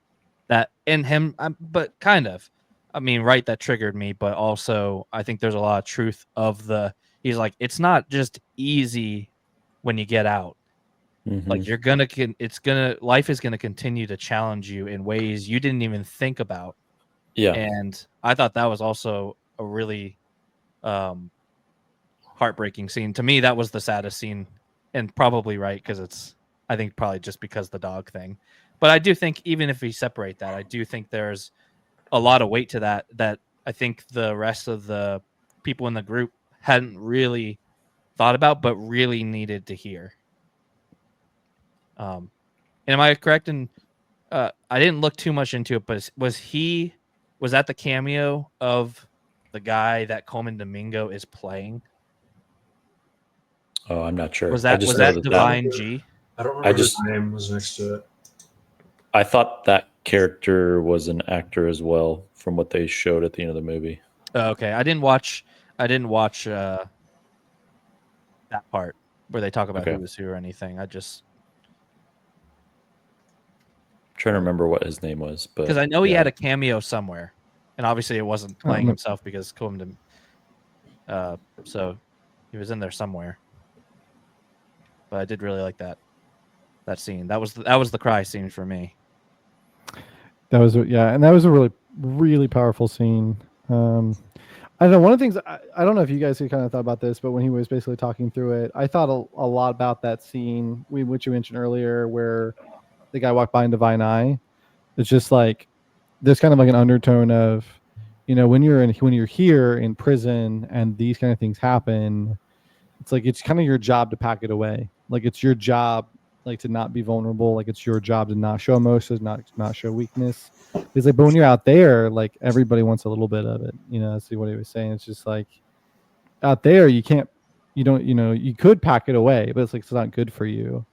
that in him, but kind of, I mean, right, that triggered me. But also, I think there's a lot of truth of the. He's like, it's not just easy when you get out. Like you're gonna, life is gonna continue to challenge you in ways you didn't even think about. Yeah. And I thought that was also a really heartbreaking scene. To me, that was the saddest scene, and probably right because it's, I think probably just because the dog thing. But I do think even if we separate that, I do think there's a lot of weight to that I think the rest of the people in the group hadn't really thought about, but really needed to hear. And am I correct in I didn't look too much into it, but was that the cameo of the guy that Coleman Domingo is playing? Oh, I'm not sure. Was I that just was know that that Divine G? I don't I remember just- his name was next to it. I thought that character was an actor as well from what they showed at the end of the movie. Oh, okay, I didn't watch that part where they talk about Okay. who was who or anything. I just Trying to remember what his name was, but because I know he yeah. had a cameo somewhere, and obviously it wasn't playing himself because Coleman. So he was in there somewhere. But I did really like that scene. That was the cry scene for me. That was and that was a really powerful scene. I don't know, one of the things I don't know if you guys kind of thought about this, but when he was basically talking through it, I thought a lot about that scene which you mentioned earlier, where the guy walked by in Divine Eye. It's just like there's kind of like an undertone of, you know, when you're here in prison and these kind of things happen, it's like it's kind of your job to pack it away. Like it's your job like to not be vulnerable. Like it's your job to not show emotions, not show weakness. It's like, but when you're out there, like everybody wants a little bit of it. You know, that's what he was saying. It's just like out there, you could pack it away, but it's like it's not good for you.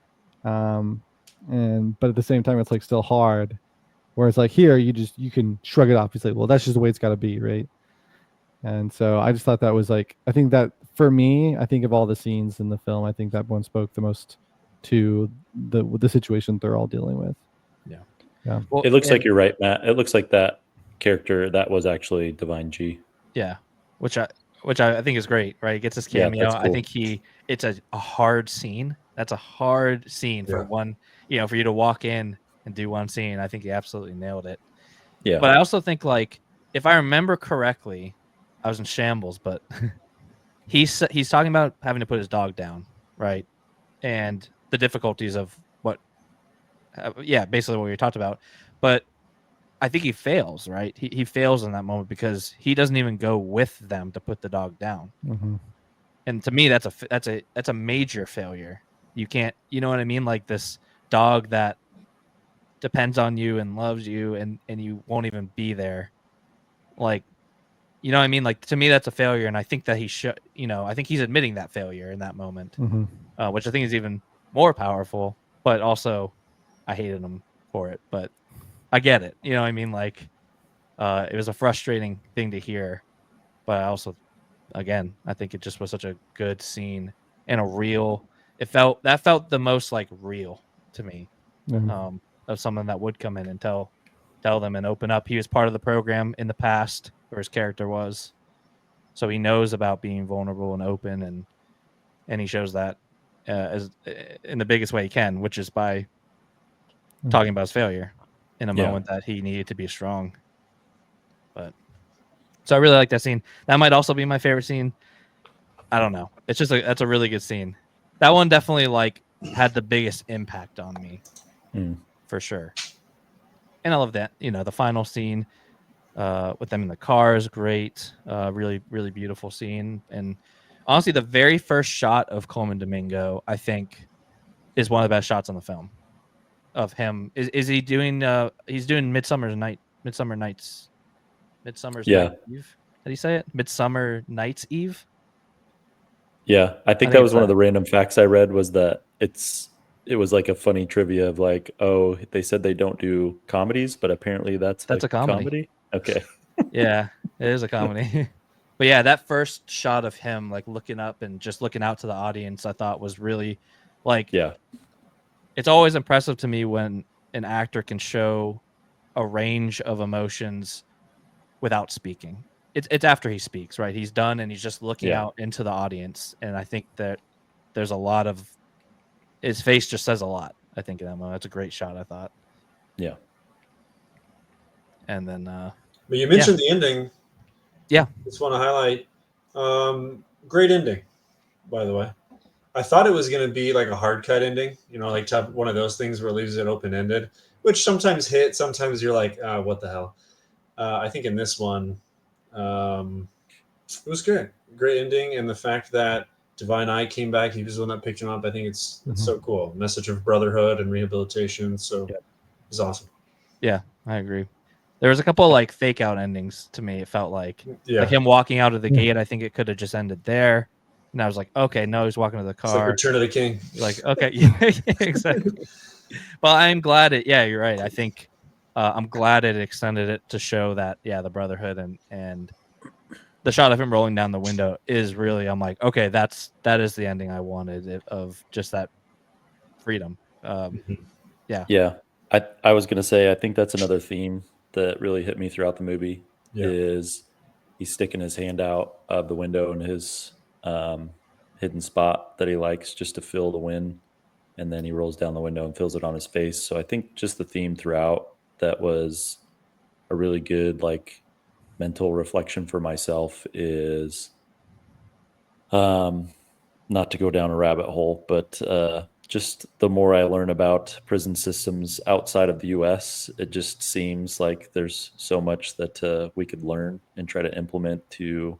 But at the same time, it's like still hard. Whereas like here, you can shrug it off. You say, well, that's just the way it's got to be, right? And so I just thought that was like, I think that for me, I think of all the scenes in the film, I think that one spoke the most to the situation they're all dealing with. Yeah. Well, It looks like you're right, Matt. It looks like that character that was actually Divine G. Yeah, which I think is great, right? He gets his Yeah, cameo. that's I cool. think it's a hard scene. That's a hard scene for one, for you to walk in and do one scene. I think he absolutely nailed it. Yeah. But I also think, like, if I remember correctly, I was in shambles, but he's talking about having to put his dog down, right? And the difficulties of basically what we talked about. But I think he fails, right? He fails in that moment because he doesn't even go with them to put the dog down. Mm-hmm. And to me, that's a major failure. You can't, you know what I mean? Like this dog that depends on you and loves you, and you won't even be there. Like, you know what I mean? Like, to me, that's a failure, and I think that he should. I think he's admitting that failure in that moment, which I think is even more powerful. But also, I hated him for it. But I get it. You know what I mean? Like, It was a frustrating thing to hear, but I also, again, I think it just was such a good scene and a real. Felt the most like real to me, Yeah. of someone that would come in and tell them and open up. He was part of the program in the past, or his character was, so he knows about being vulnerable and open, and he shows that as in the biggest way he can, which is by talking about his failure in a Yeah. moment that he needed to be strong. But so I really like that scene. That might also be my favorite scene. I don't know. It's just that's a really good scene. That one definitely like had the biggest impact on me, for sure. And I love that. The final scene with them in the car is great. Really, really beautiful scene. And honestly, the very first shot of Coleman Domingo, I think, is one of the best shots on the film. Of him, is he doing? He's doing Midsummer Night's Yeah. Night Eve. How do you say it? Midsummer Night's Eve. Yeah, I think that think was it's one of that. the random facts I read was that it was like a funny trivia of like, oh, they said they don't do comedies, but apparently that's That's a comedy. Okay. Yeah, it is a comedy. But yeah, that first shot of him like looking up and just looking out to the audience, I thought was really like, Yeah. it's always impressive to me when an actor can show a range of emotions without speaking. It's after he speaks, right? He's done and he's just looking Yeah. out into the audience, and I think that there's a lot of his face just says a lot. I think in that moment, that's a great shot, I thought. Yeah. And then But you mentioned the ending. Yeah. Just want to highlight. Great ending, by the way. I thought it was going to be like a hard cut ending, like type one of those things where it leaves it open ended, which sometimes hit. Sometimes you're like, what the hell? I think in this one, it was good. Great ending, and the fact that Divine Eye came back, he was the one that picked him up. I think it's so cool. Message of brotherhood and rehabilitation. So it's awesome. Yeah, I agree. There was a couple of like fake out endings to me. It felt like him walking out of the gate. I think it could have just ended there. And I was like, okay, no, he's walking to the car. It's like Return of the King. Like, okay, yeah, exactly. Well, I'm glad it. Yeah, you're right. I think I'm glad it extended it to show that the brotherhood and the shot of him rolling down the window is really. I'm like, okay, that is the ending I wanted of just that freedom. Yeah. I was gonna say I think that's another theme that really hit me throughout the movie is he's sticking his hand out of the window in his hidden spot that he likes just to feel the wind, and then he rolls down the window and feels it on his face. So I think just the theme throughout that was a really good like mental reflection for myself is not to go down a rabbit hole, but just the more I learn about prison systems outside of the US, it just seems like there's so much that we could learn and try to implement to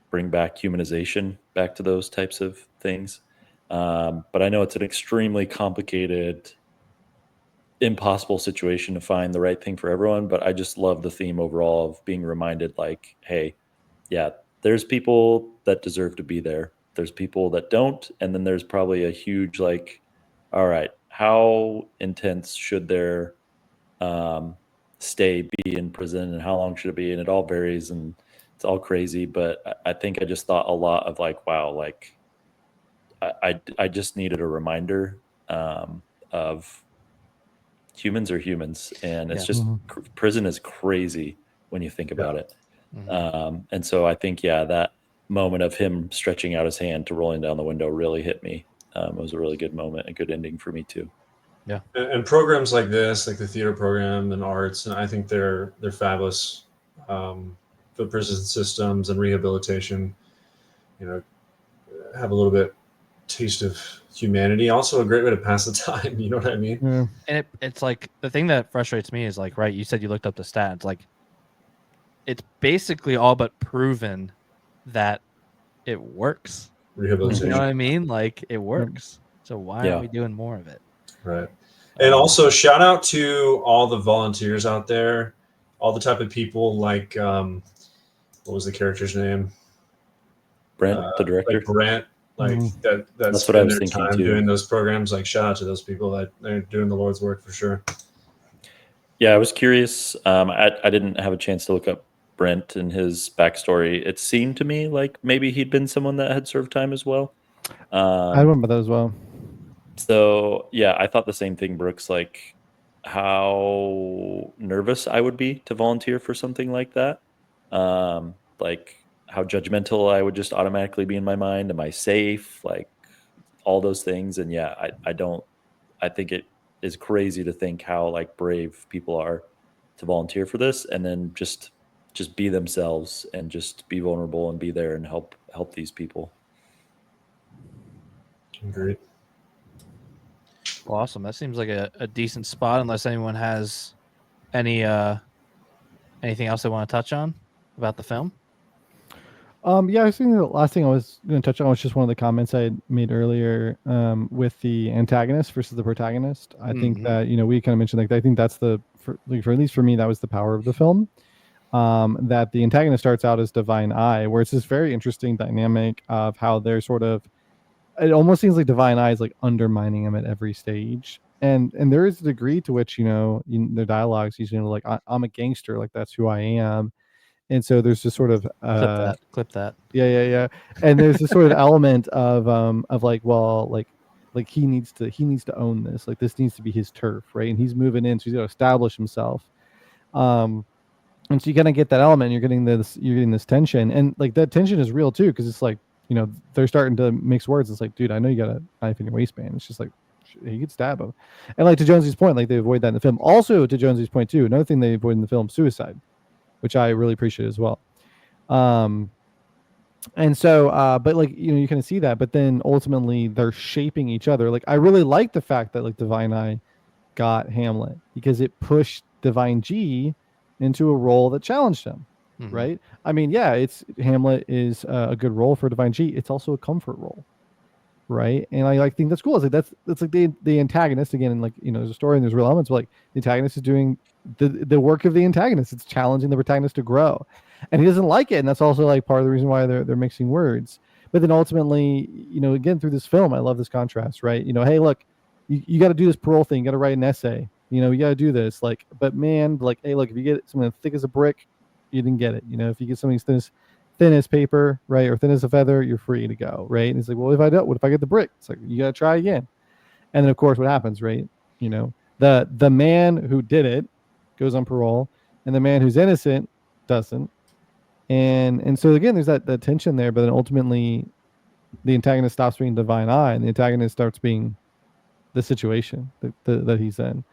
bring back humanization back to those types of things. But I know it's an extremely complicated, impossible situation to find the right thing for everyone. But I just love the theme overall of being reminded like, hey, yeah, there's people that deserve to be there. There's people that don't. And then there's probably a huge like, all right, how intense should their stay be in prison and how long should it be? And it all varies and it's all crazy. But I think I just thought a lot of like, wow, like I just needed a reminder of humans are humans. And it's just prison is crazy when you think about it. And so I think, that moment of him stretching out his hand to rolling down the window really hit me. It was a really good moment, a good ending for me too. Yeah. And programs like this, like the theater program and arts, and I think they're fabulous for prison systems and rehabilitation. Have a little bit taste of humanity. Also, a great way to pass the time. You know what I mean? Yeah. And it's like the thing that frustrates me is like, right? You said you looked up the stats. Like, it's basically all but proven that it works. Rehabilitation. You know what I mean? Like, it works. So why aren't we doing more of it? Right. And also, shout out to all the volunteers out there, all the type of people like, what was the character's name? Brent, the director. Like Brent, like that's what I was their thinking time too. doing those programs. Like, shout out to those people that they're doing the Lord's work for sure. Yeah, I was curious. I didn't have a chance to look up Brent and his backstory. It seemed to me like maybe he'd been someone that had served time as well. I remember that as well. So yeah, I thought the same thing, Brooks. Like how nervous I would be to volunteer for something like that. Like how judgmental I would just automatically be in my mind. Am I safe? Like all those things. And yeah, I don't. I think it is crazy to think how like brave people are to volunteer for this, and then just be themselves and just be vulnerable and be there and help these people. Agreed. Well, awesome. That seems like a decent spot. Unless anyone has any anything else they want to touch on about the film. Yeah, I think the last thing I was going to touch on was just one of the comments I had made earlier with the antagonist versus the protagonist. I think that we kind of mentioned like I think that's for at least for me that was the power of the film. That the antagonist starts out as Divine Eye, where it's this very interesting dynamic of how they're sort of. It almost seems like Divine Eye is like undermining him at every stage, and there is a degree to which their dialogues he's like I'm a gangster, like that's who I am. And so there's this sort of clip that. Yeah. And there's this sort of element of like, well, like he needs to own this. Like this needs to be his turf, right? And he's moving in, so he's got to establish himself. And so you kind of get that element. You're getting this tension, and like that tension is real too, because it's like they're starting to mix words. It's like, dude, I know you got a knife in your waistband. It's just like you could stab him. And like to Jonesy's point, like they avoid that in the film. Also to Jonesy's point too, another thing they avoid in the film, suicide, which I really appreciate as well. And so but like you kind of see that, but then ultimately they're shaping each other. Like I really like the fact that like Divine Eye got Hamlet because it pushed Divine G into a role that challenged him. Right? I mean, yeah, it's Hamlet is a good role for Divine G. It's also a comfort role, right? And I like think that's cool. It's like that's like the antagonist again, and like there's a story and there's real elements, but like the antagonist is doing the work of the antagonist. It's challenging the protagonist to grow, and he doesn't like it, and that's also like part of the reason why they're mixing words. But then ultimately, again through this film, I love this contrast, right? Hey, look, you got to do this parole thing. You got to write an essay. You got to do this. Like, but man, like, hey, look, if you get something thick as a brick, you didn't get it. If you get something thin as paper, right, or thin as a feather, you're free to go, right? And it's like, well, if I don't, what if I get the brick? It's like you got to try again. And then of course, what happens, right? The man who did it goes on parole, and the man who's innocent doesn't. And so again, there's that tension there. But then ultimately, the antagonist stops being Divine Eye, and the antagonist starts being the situation that he's in,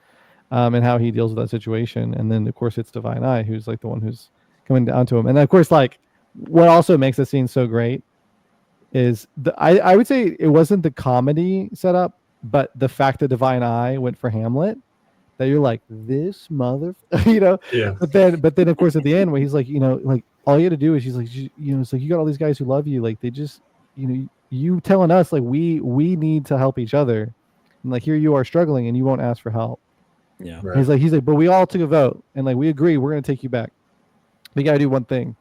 and how he deals with that situation. And then of course, it's Divine Eye who's like the one who's coming down to him. And of course, like what also makes the scene so great is I would say it wasn't the comedy setup, but the fact that Divine Eye went for Hamlet. That you're like this mother, Yeah. But then of course at the end when he's like, like all you had to do is he's like, it's like you got all these guys who love you, like they just, you telling us like we need to help each other, and like here you are struggling and you won't ask for help. Yeah. Right. He's like, but we all took a vote and like we agree we're gonna take you back. We gotta do one thing.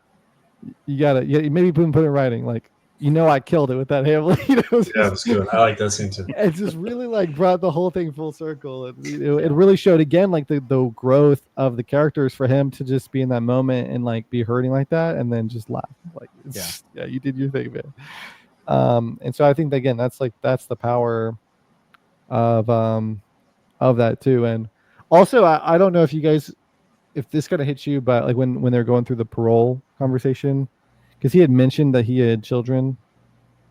You gotta maybe put it in writing like. I killed it with that Hamlet. Yeah, it was good. I like that scene too. It just really like brought the whole thing full circle. It really showed again like the growth of the characters for him to just be in that moment and like be hurting like that and then just laugh. Like yeah, you did your thing, man. And so I think that, again that's the power of that too. And also I don't know if you guys if this kind of hits you, but like when they're going through the parole conversation. Because he had mentioned that he had children,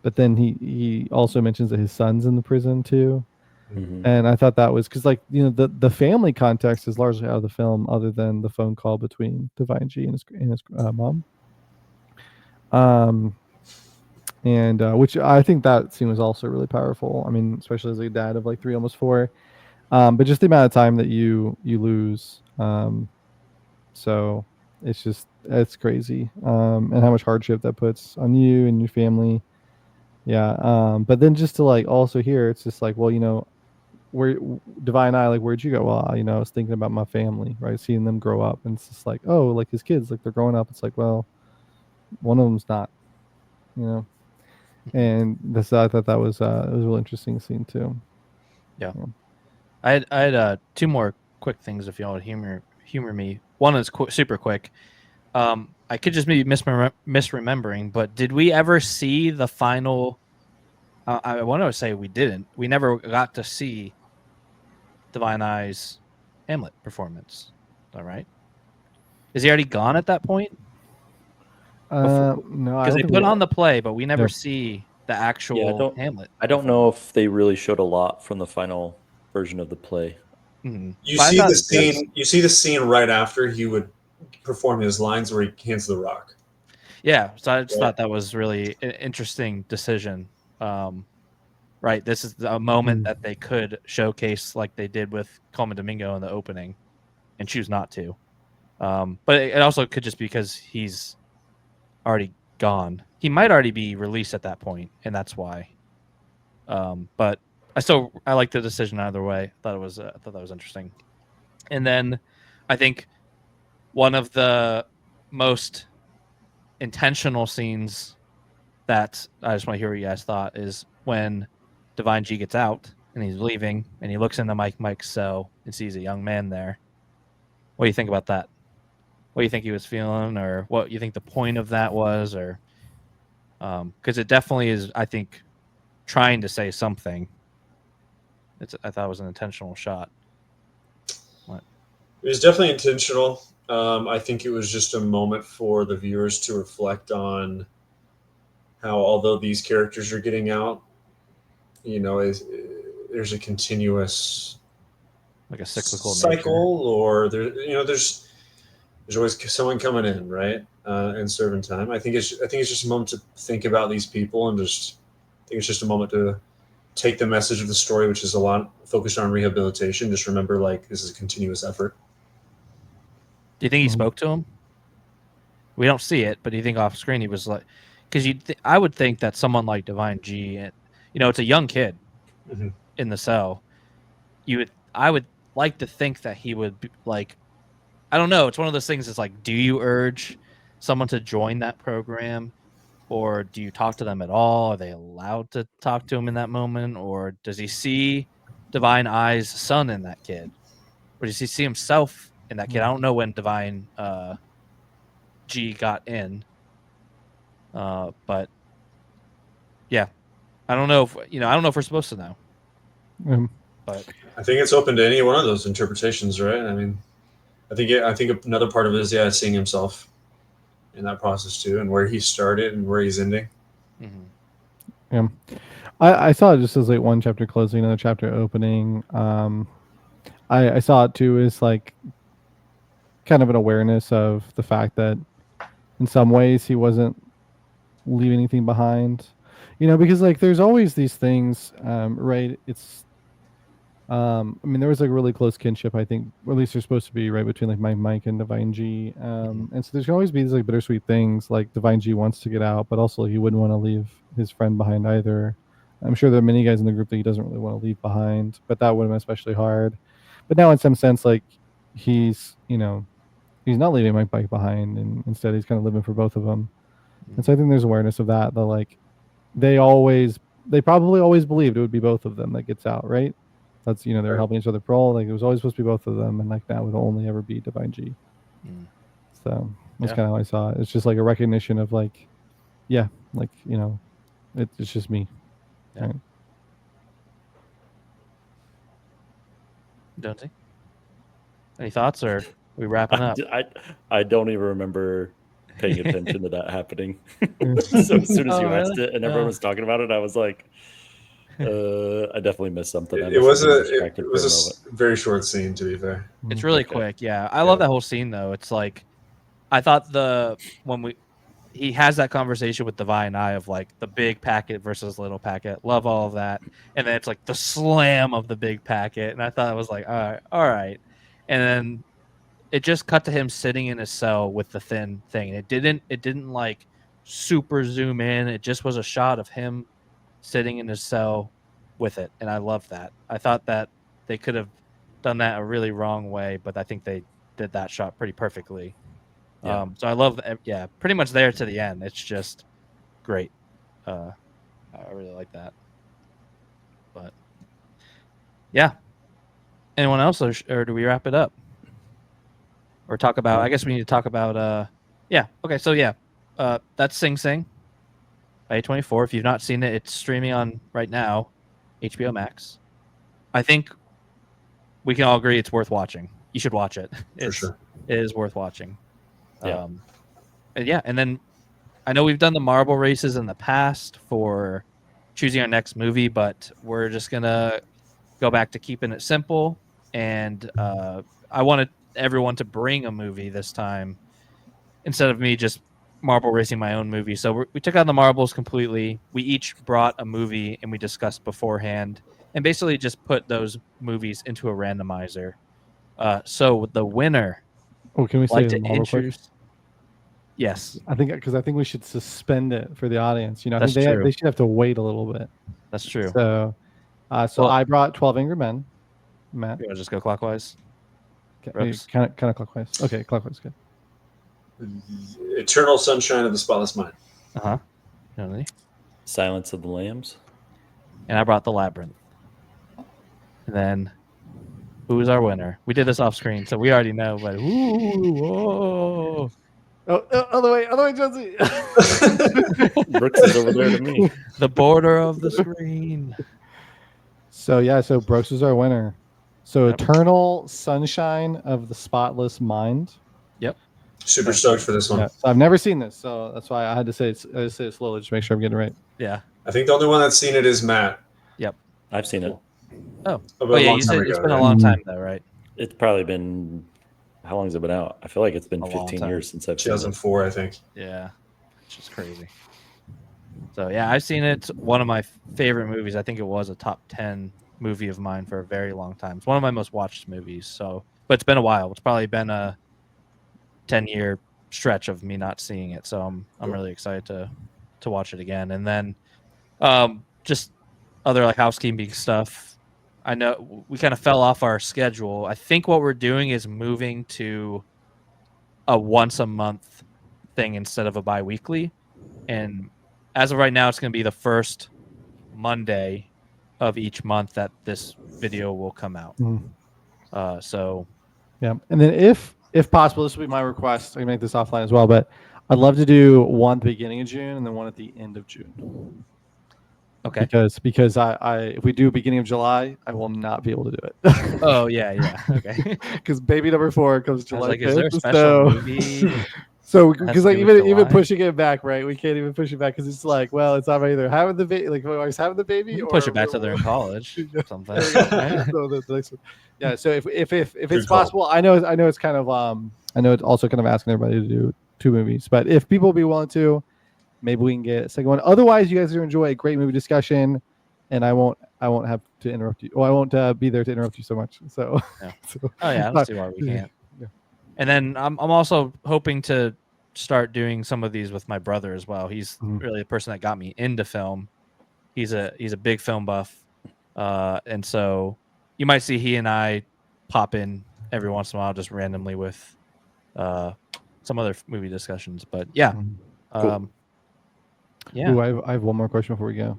but then he also mentions that his son's in the prison too. Mm-hmm. And I thought that was because like the family context is largely out of the film, other than the phone call between Divine G and his mom. And which I think that scene was also really powerful. I mean, especially as a dad of like 3, almost 4. But just the amount of time that you lose. So it's crazy. And how much hardship that puts on you and your family. Yeah. But then just to like also here, it's just like, well, where Divine Eye, like, where'd you go? Well, I was thinking about my family, right? Seeing them grow up. And it's just like, oh, like his kids, like they're growing up. It's like, well, one of them's not, and I thought that was a really interesting scene too. Yeah. I had 2 more quick things if y'all would humor me. One is super quick. I could just be misremembering, but did we ever see the final? I want to say we didn't. We never got to see Divine Eye's Hamlet performance. Is that right? Is he already gone at that point? No, I Because don't they think put we- on the play, but we never Yeah. see the actual don't- Hamlet. I don't know if they really showed a lot from the final version of the play. Mhm. You But I see thought- the scene. You see the scene right after he would perform his lines where he hands the rock. Yeah, so I just Yeah. thought that was really an interesting decision. Right, this is a moment that they could showcase like they did with Coleman Domingo in the opening, and choose not to. But it also could just be because he's already gone. He might already be released at that point, and that's why. But I like the decision either way. I thought that was interesting. And then I think one of the most intentional scenes that I just want to hear what you guys thought is when Divine G gets out and he's leaving and he looks into Mike's cell and sees a young man there. What do you think about that? What do you think he was feeling, or what you think the point of that was, or because it definitely is, I think, trying to say something. I thought it was an intentional shot. It was definitely intentional. I think it was just a moment for the viewers to reflect on how, although these characters are getting out, there's a continuous Like a cyclical cycle, or there's always someone coming in, right, and serving time. I think it's just a moment to think about these people, and I think it's just a moment to take the message of the story, which is a lot focused on rehabilitation. Just remember, like, this is a continuous effort. Do you think he spoke to him? We don't see it, but do you think off screen he was like, because I would think that someone like Divine G, and it's a young kid Mhm. in the cell. I would like to think that he would be like, I don't know. It's one of those things. It's like, do you urge someone to join that program, or do you talk to them at all? Are they allowed to talk to him in that moment, or does he see Divine Eye's son in that kid, or does he see himself in that kid? I don't know when Divine G got in, but yeah, I don't know if I don't know if we're supposed to know, but I think it's open to any one of those interpretations, right? I mean, I think another part of it is seeing himself in that process too, and where he started and where he's ending. mhm. Yeah, I saw it just as like one chapter closing, another chapter opening. I saw it too as like kind of an awareness of the fact that in some ways he wasn't leaving anything behind, because like there's always these things, right? It's I mean, there was like a really close kinship, I think, or at least there's supposed to be, right, between like Mike and Divine G. And so there's always be these like bittersweet things. Like Divine G wants to get out, but also he wouldn't want to leave his friend behind either. I'm sure there are many guys in the group that he doesn't really want to leave behind, but that would have been especially hard. But now, in some sense, like he's he's not leaving Mike behind, and instead he's kind of living for both of them. And so I think there's awareness of that. That like they probably always believed it would be both of them that gets out, right? That's they're helping each other parole. Like it was always supposed to be both of them, and like that would only ever be Divine G. Mm. So that's Yeah. kind of how I saw it. It's just like a recognition of like, yeah, like it's just me. Yeah. Right? Don't you? Any thoughts, or are we wrapping up? I don't even remember paying attention to that happening. Yeah. So as soon as Oh, you asked really? it and everyone Oh. was talking about it, I was like, I definitely missed something. I It must was have been a distracted it was for a a moment. very short scene, to be fair. It's really Okay. quick. Yeah, I love that whole scene though. It's like I thought he has that conversation with Divine Eye of like the big packet versus little packet. Love all of that, and then it's like the slam of the big packet, and I thought it was like all right, and then it just cut to him sitting in his cell with the thin thing. It didn't like super zoom in. It just was a shot of him sitting in his cell with it, and I love that. I thought that they could have done that a really wrong way, but I think they did that shot pretty perfectly. Yeah. So I love, pretty much there to the end. It's just great. I really like that. But yeah, Anyone else, or do we wrap it up? Or talk about? I guess we need to talk about. Yeah. Okay. So yeah, that's Sing Sing by A24. If you've not seen it, it's streaming on right now, HBO Max. I think we can all agree it's worth watching. You should watch it. For sure. It is worth watching. Yeah. And then I know we've done the marble races in the past for choosing our next movie, but we're just gonna go back to keeping it simple. And I wanted everyone to bring a movie this time instead of me just marble racing my own movie. So we took out the marbles completely. We each brought a movie and we discussed beforehand, and basically just put those movies into a randomizer. So the winner, Oh, can we say like the to marble quick? introduce. Yes, I think we should suspend it for the audience. You know, I That's think true. they should have to wait a little bit. that's true. So, Well- I brought 12 Angry Men. Matt, You want to just go clockwise? kind Brooks? of clockwise. Okay, clockwise, good. Eternal Sunshine of the Spotless Mind. Really? Silence of the Lambs. And I brought the Labyrinth. And then, who's our winner? We did this off screen, so we already know. But whoa! Other way, Jonesy. Brooks is over there to me. The border of the screen. So Brooks is our winner. So Yep. Eternal Sunshine of the Spotless Mind. Super stoked for this one. Yeah, so I've never seen this, so that's why I had to say it slowly just to make sure I'm getting it right. Yeah. I think the only one that's seen it is Matt. I've seen it. Oh About a yeah. long You said time it's ago, been a right? long time though, right? It's probably been, how long has it been out? I feel like it's been A long 15 time. years since I've seen it. 2004, I think. Yeah. It's just crazy. So yeah, I've seen it. It's one of my favorite movies. I think it was a top 10 movie of mine for a very long time. It's one of my most watched movies. So, but it's been a while. It's probably been a 10-year stretch of me not seeing it. So I'm really excited to watch it again. And then just other like housekeeping stuff. I know we kind of fell off our schedule. I think what we're doing is moving to a once a month thing instead of a bi-weekly. And as of right now, it's going to be the first Monday of each month that this video will come out. So Yeah, and then if possible, this would be my request. I can make this offline as well, but I'd love to do one at the beginning of June and then one at the end of June. okay. Because I if we do beginning of July, I will not be able to do it. Oh yeah. Okay. Because baby number 4 comes I was July like, is there a 5th, special so movie? so Has to because like do with even July? pushing it back, right? We can't even push it back because it's like, well, it's not either having the baby, like I was having the baby, We can or push it back to they're in college. Something. There we go. Right? So the next one. Yeah. So if it's Good call. possible, I know it's kind of I know it's also kind of asking everybody to do 2 movies, but if people will be willing to, maybe we can get a second one. Otherwise, you guys will enjoy a great movie discussion, and I won't have to interrupt you. Or I won't be there to interrupt you so much. So. Yeah. so Oh yeah, I don't see why we can't. Yeah. And then I'm also hoping to start doing some of these with my brother as well. He's Mhm. really the person that got me into film. He's a big film buff, and so you might see he and I pop in every once in a while, just randomly with some other movie discussions. But yeah, Mhm. yeah. Ooh, I have one more question before we go.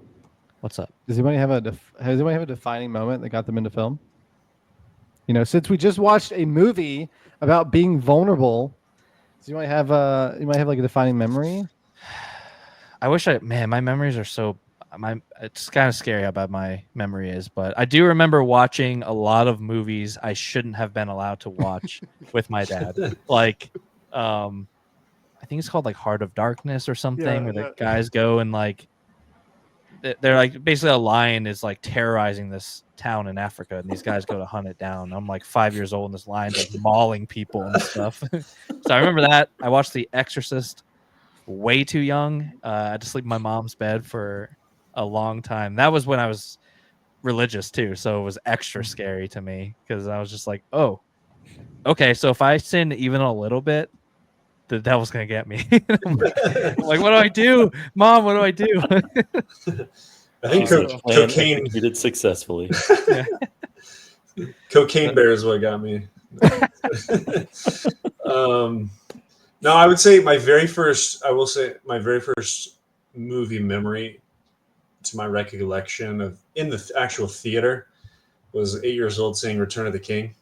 What's up? Does anybody have a defining moment that got them into film? You know, since we just watched a movie about being vulnerable, do you might have like a defining memory? I wish my memories are so it's kind of scary how bad my memory is, but I do remember watching a lot of movies I shouldn't have been allowed to watch with my dad. Like I think it's called like Heart of Darkness or something, Yeah, where yeah. the guys go and like they're like basically a lion is like terrorizing this town in Africa, and these guys go to hunt it down. I'm like 5 years old, and this lion's like mauling people and stuff. So I remember that. I watched The Exorcist way too young. I had to sleep in my mom's bed for a long time. That was when I was religious too, so it was extra scary to me because I was just like, oh, okay, so if I sin even a little bit, the devil's gonna get me. I'm like, what do I do, Mom? What do I do? I think She's like, "Man, cocaine you did successfully." cocaine bear is what got me. No, I would say my very first movie memory to my recollection of in the actual theater was 8 years old seeing Return of the King.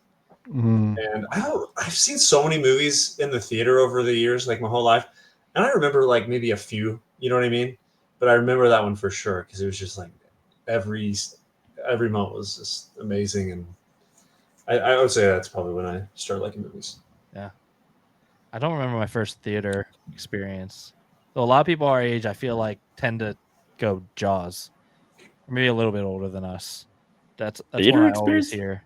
Mhm. And I've seen so many movies in the theater over the years, like my whole life. And I remember like maybe a few, you know what I mean? But I remember that one for sure because it was just like every moment was just amazing. And I would say that's probably when I started liking movies. I don't remember my first theater experience. Though a lot of people our age, I feel like, tend to go Jaws, or maybe a little bit older than us. That's Theater one I always experience? hear.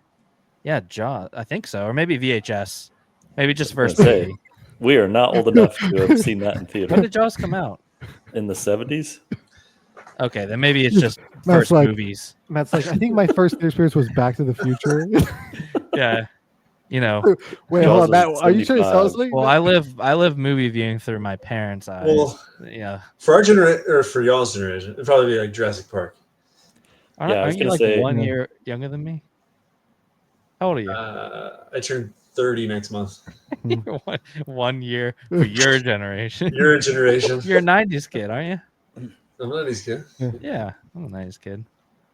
Yeah, Jaws. I think so, or maybe VHS. Maybe just I was first gonna say, movie. we are not old enough to have seen that in When theater did Jaws come out? in the 70s. Okay, then maybe it's just Matt's first like- movies. Matt's like, I think my first theater experience was Back to the Future. Yeah, you know. Wait, Jaws hold on, was Matt. Are you trying to tell us 75. something? Well, I live movie viewing through my parents' eyes. Well, Yeah. for our generation or for y'all's generation, it'd probably be like Jurassic Park. Aren't, Yeah, I was aren't you gonna like say- 1 Yeah. year younger than me? How old are you? I turned 30 next month. You're 1 year for your generation. Your generation. You're a 90s kid, aren't you? I'm not these kid. Yeah, I'm a 90s kid.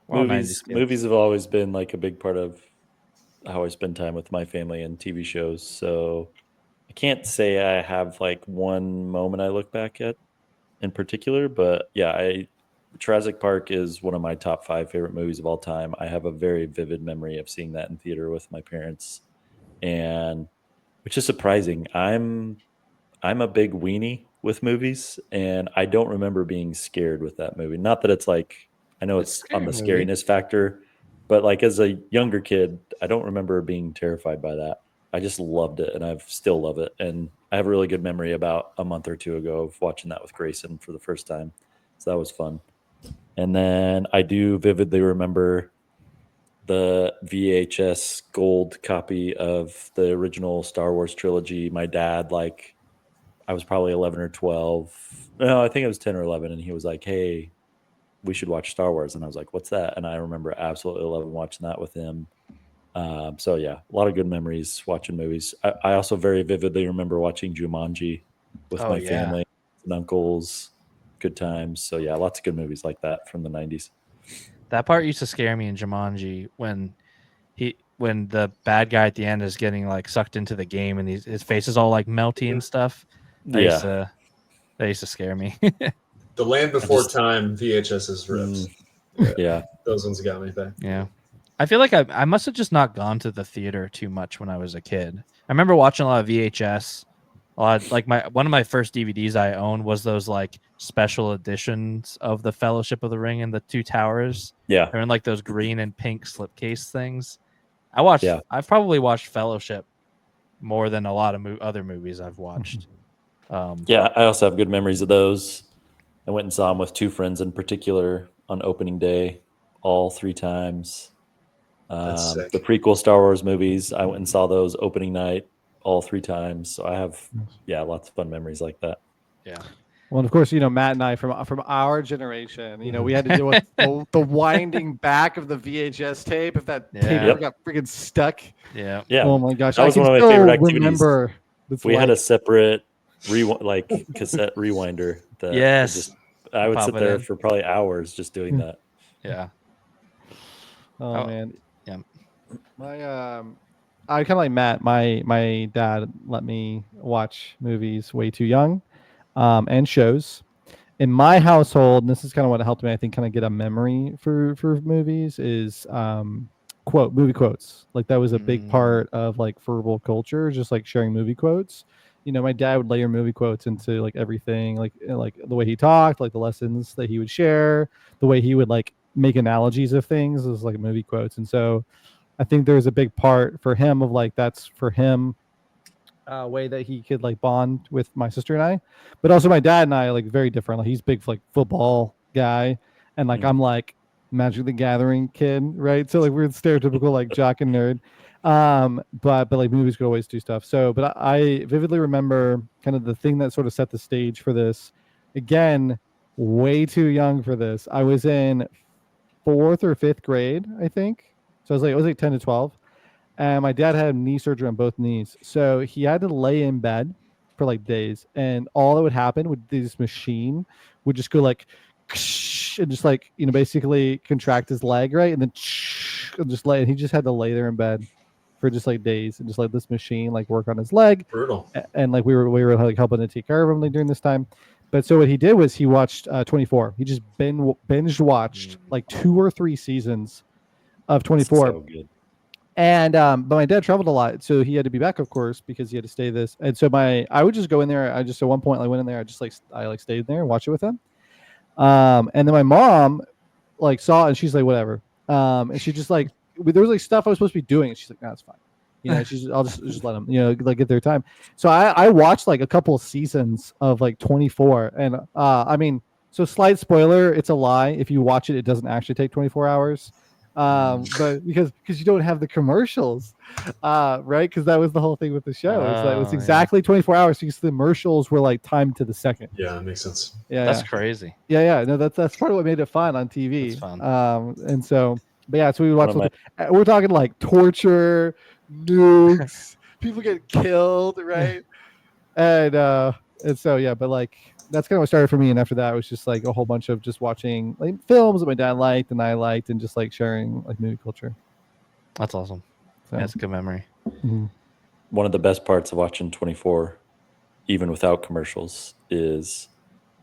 We're all 90s Movies kids. movies have always been like a big part of how I spend time with my family and TV shows. So I can't say I have like one moment I look back at in particular, but yeah, Jurassic Park is one of my top 5 favorite movies of all time. I have a very vivid memory of seeing that in theater with my parents, and which is surprising. I'm a big weenie with movies, and I don't remember being scared with that movie. Not that it's like, I know It's it's a on the scary movie. scariness factor, but like as a younger kid, I don't remember being terrified by that. I just loved it, and I still love it. And I have a really good memory about a month or two ago of watching that with Grayson for the first time. So that was fun. And then I do vividly remember the VHS gold copy of the original Star Wars trilogy. My dad, like, I was probably 11 or 12. No, I think it was 10 or 11. And he was like, hey, we should watch Star Wars. And I was like, what's that? And I remember absolutely loving watching that with him. So, yeah, a lot of good memories watching movies. I also very vividly remember watching Jumanji with Oh, my yeah. family and uncles. Good times. So, yeah, lots of good movies like that from the 90s. That part used to scare me in Jumanji when the bad guy at the end is getting like sucked into the game and his face is all like melty and stuff. That used to scare me. The Land Before just- Time VHS's rips. Yeah. Those ones got me back. Yeah. I feel like I must have just not gone to the theater too much when I was a kid. I remember watching a lot of VHS. Like one of my first DVDs I owned was those like special editions of the Fellowship of the Ring and the Two Towers. Yeah. They're in like those green and pink slipcase things. I've probably watched Fellowship more than a lot of other movies I've watched. Yeah, I also have good memories of those. I went and saw them with 2 friends in particular on opening day, all 3 times. That's sick. The prequel Star Wars movies, I went and saw those opening night all 3 times. So I have, lots of fun memories like that. Yeah. Well, and of course, Matt and I from our generation, we had to deal with the winding back of the VHS tape if that tape Yeah. ever got freaking stuck. Yeah. Yeah, Oh my gosh, that was I can one of my still favorite activities. remember. we had a separate cassette rewinder. That Yes. I would Pop sit it there in. for probably hours just doing that. Yeah. Oh man, yeah. I kind of like Matt. My dad let me watch movies way too young, and shows. In my household, and this is kind of what helped me, I think, kind of get a memory for movies is movie quotes. Like that was a big part of like verbal culture, just like sharing movie quotes. My dad would layer movie quotes into like everything, like the way he talked, like the lessons that he would share, the way he would like make analogies of things is like movie quotes. And so I think there's a big part for him of like that's for him a way that he could like bond with my sister and I, but also my dad and I like very different. Like he's big like football guy, and like I'm like Magic the Gathering kid, right? So like we're stereotypical like jock and nerd. But like movies could always do stuff. So, but I vividly remember kind of the thing that sort of set the stage for this. Again, way too young for this. I was in 4th or 5th grade, I think. So I was like 10 to 12. And my dad had knee surgery on both knees. So he had to lay in bed for like days. And all that would happen with this machine would just go like, and just like, basically contract his leg, right? And then just lay. He just had to lay there in bed for just like days and just let this machine like work on his leg. Brutal. And like we were like helping to take care of him like, during this time. But so what he did was he watched 24. He just binge watched like 2 or 3 seasons of 24. So good. And but my dad traveled a lot, so he had to be back, of course, because he had to stay this. And so I would just go in there. I just at one point I went in there. I stayed there and watched it with him. And then my mom like saw it and she's like whatever. And she just like there was like stuff I was supposed to be doing, and she's like, "No, it's fine." You know, I'll just let them, like get their time. So I watched like a couple of seasons of like 24, and I mean, so slight spoiler, it's a lie. If you watch it, it doesn't actually take 24 hours. But because you don't have the commercials, right? Because that was the whole thing with the show. It was exactly 24 hours because the commercials were like timed to the second. Yeah, that makes sense. Yeah, That's crazy. yeah. No, that's part of what made it fun on TV. That's fun. And so, but yeah, so we watched. One We're talking like torture, nukes, people get killed, right? And so yeah, but like. That's kind of what started for me, and after that, it was just like a whole bunch of just watching like films that my dad liked and I liked, and just like sharing like movie culture. That's awesome. So, That's a good memory. mhm. One of the best parts of watching 24, even without commercials, is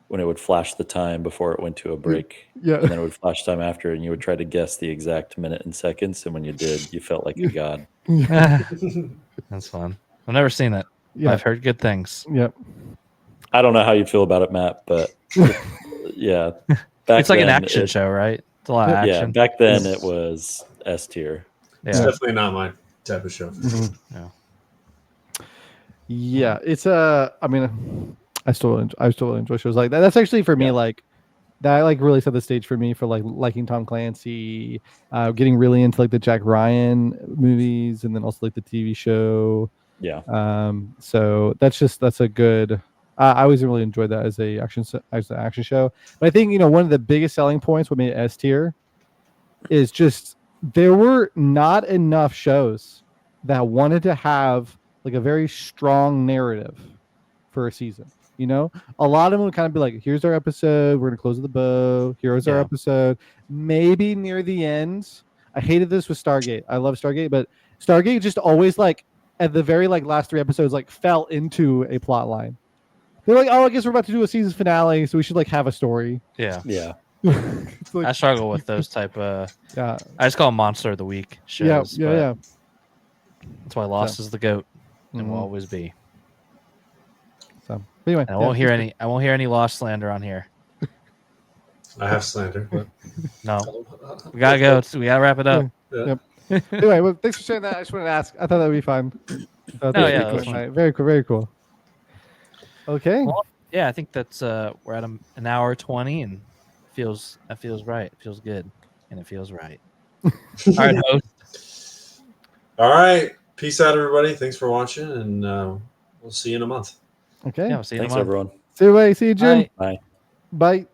when it would flash the time before it went to a break, Yeah, and then it would flash time after, and you would try to guess the exact minute and seconds. And when you did, you felt like a god. That's fun. I've never seen it. yeah, I've heard good things. yep. I don't know how you feel about it, Matt, but yeah, back It's like an then, action show, right? It's a lot of Yeah, action. back then it was S tier. It's Yeah. definitely not my type of show. Mhm. Yeah. Yeah, it's I mean, I still enjoy shows like that. That's actually for me Yeah. like that like really set the stage for me for like liking Tom Clancy, getting really into like the Jack Ryan movies, and then also like the TV show. Yeah. So that's a good. I always really enjoyed that as an action show. But I think one of the biggest selling points what made it S tier is just there were not enough shows that wanted to have like a very strong narrative for a season. A lot of them would kind of be like, here's our episode, we're gonna close with a bow, here's our Yeah. episode. Maybe near the end. I hated this with Stargate. I love Stargate, but Stargate just always like at the very like last 3 episodes like fell into a plot line. They're like, oh, I guess we're about to do a season finale, so we should like have a story. Yeah. Yeah. It's like, I struggle with those type of. yeah, I just call them Monster of the Week shows. but yeah. That's why Lost is the goat and will Mhm. always be. So but anyway, And I won't hear any. I won't hear any Lost slander on here. I have slander, but No, we gotta go. We gotta wrap it up. Yeah. Yep. Anyway, well, thanks for sharing that. I just wanted to ask. I thought that would be fun. yeah, that was fun. Very cool. Very cool. Okay. Well, yeah, I think that's we're at an hour 20, and that feels right. It feels good, and it feels right. All right, host. All right. Peace out, everybody. Thanks for watching, and we'll see you in a month. Okay. Yeah, we'll see you in a Thanks, month. everyone. See you, Jim. Bye. Bye. Bye.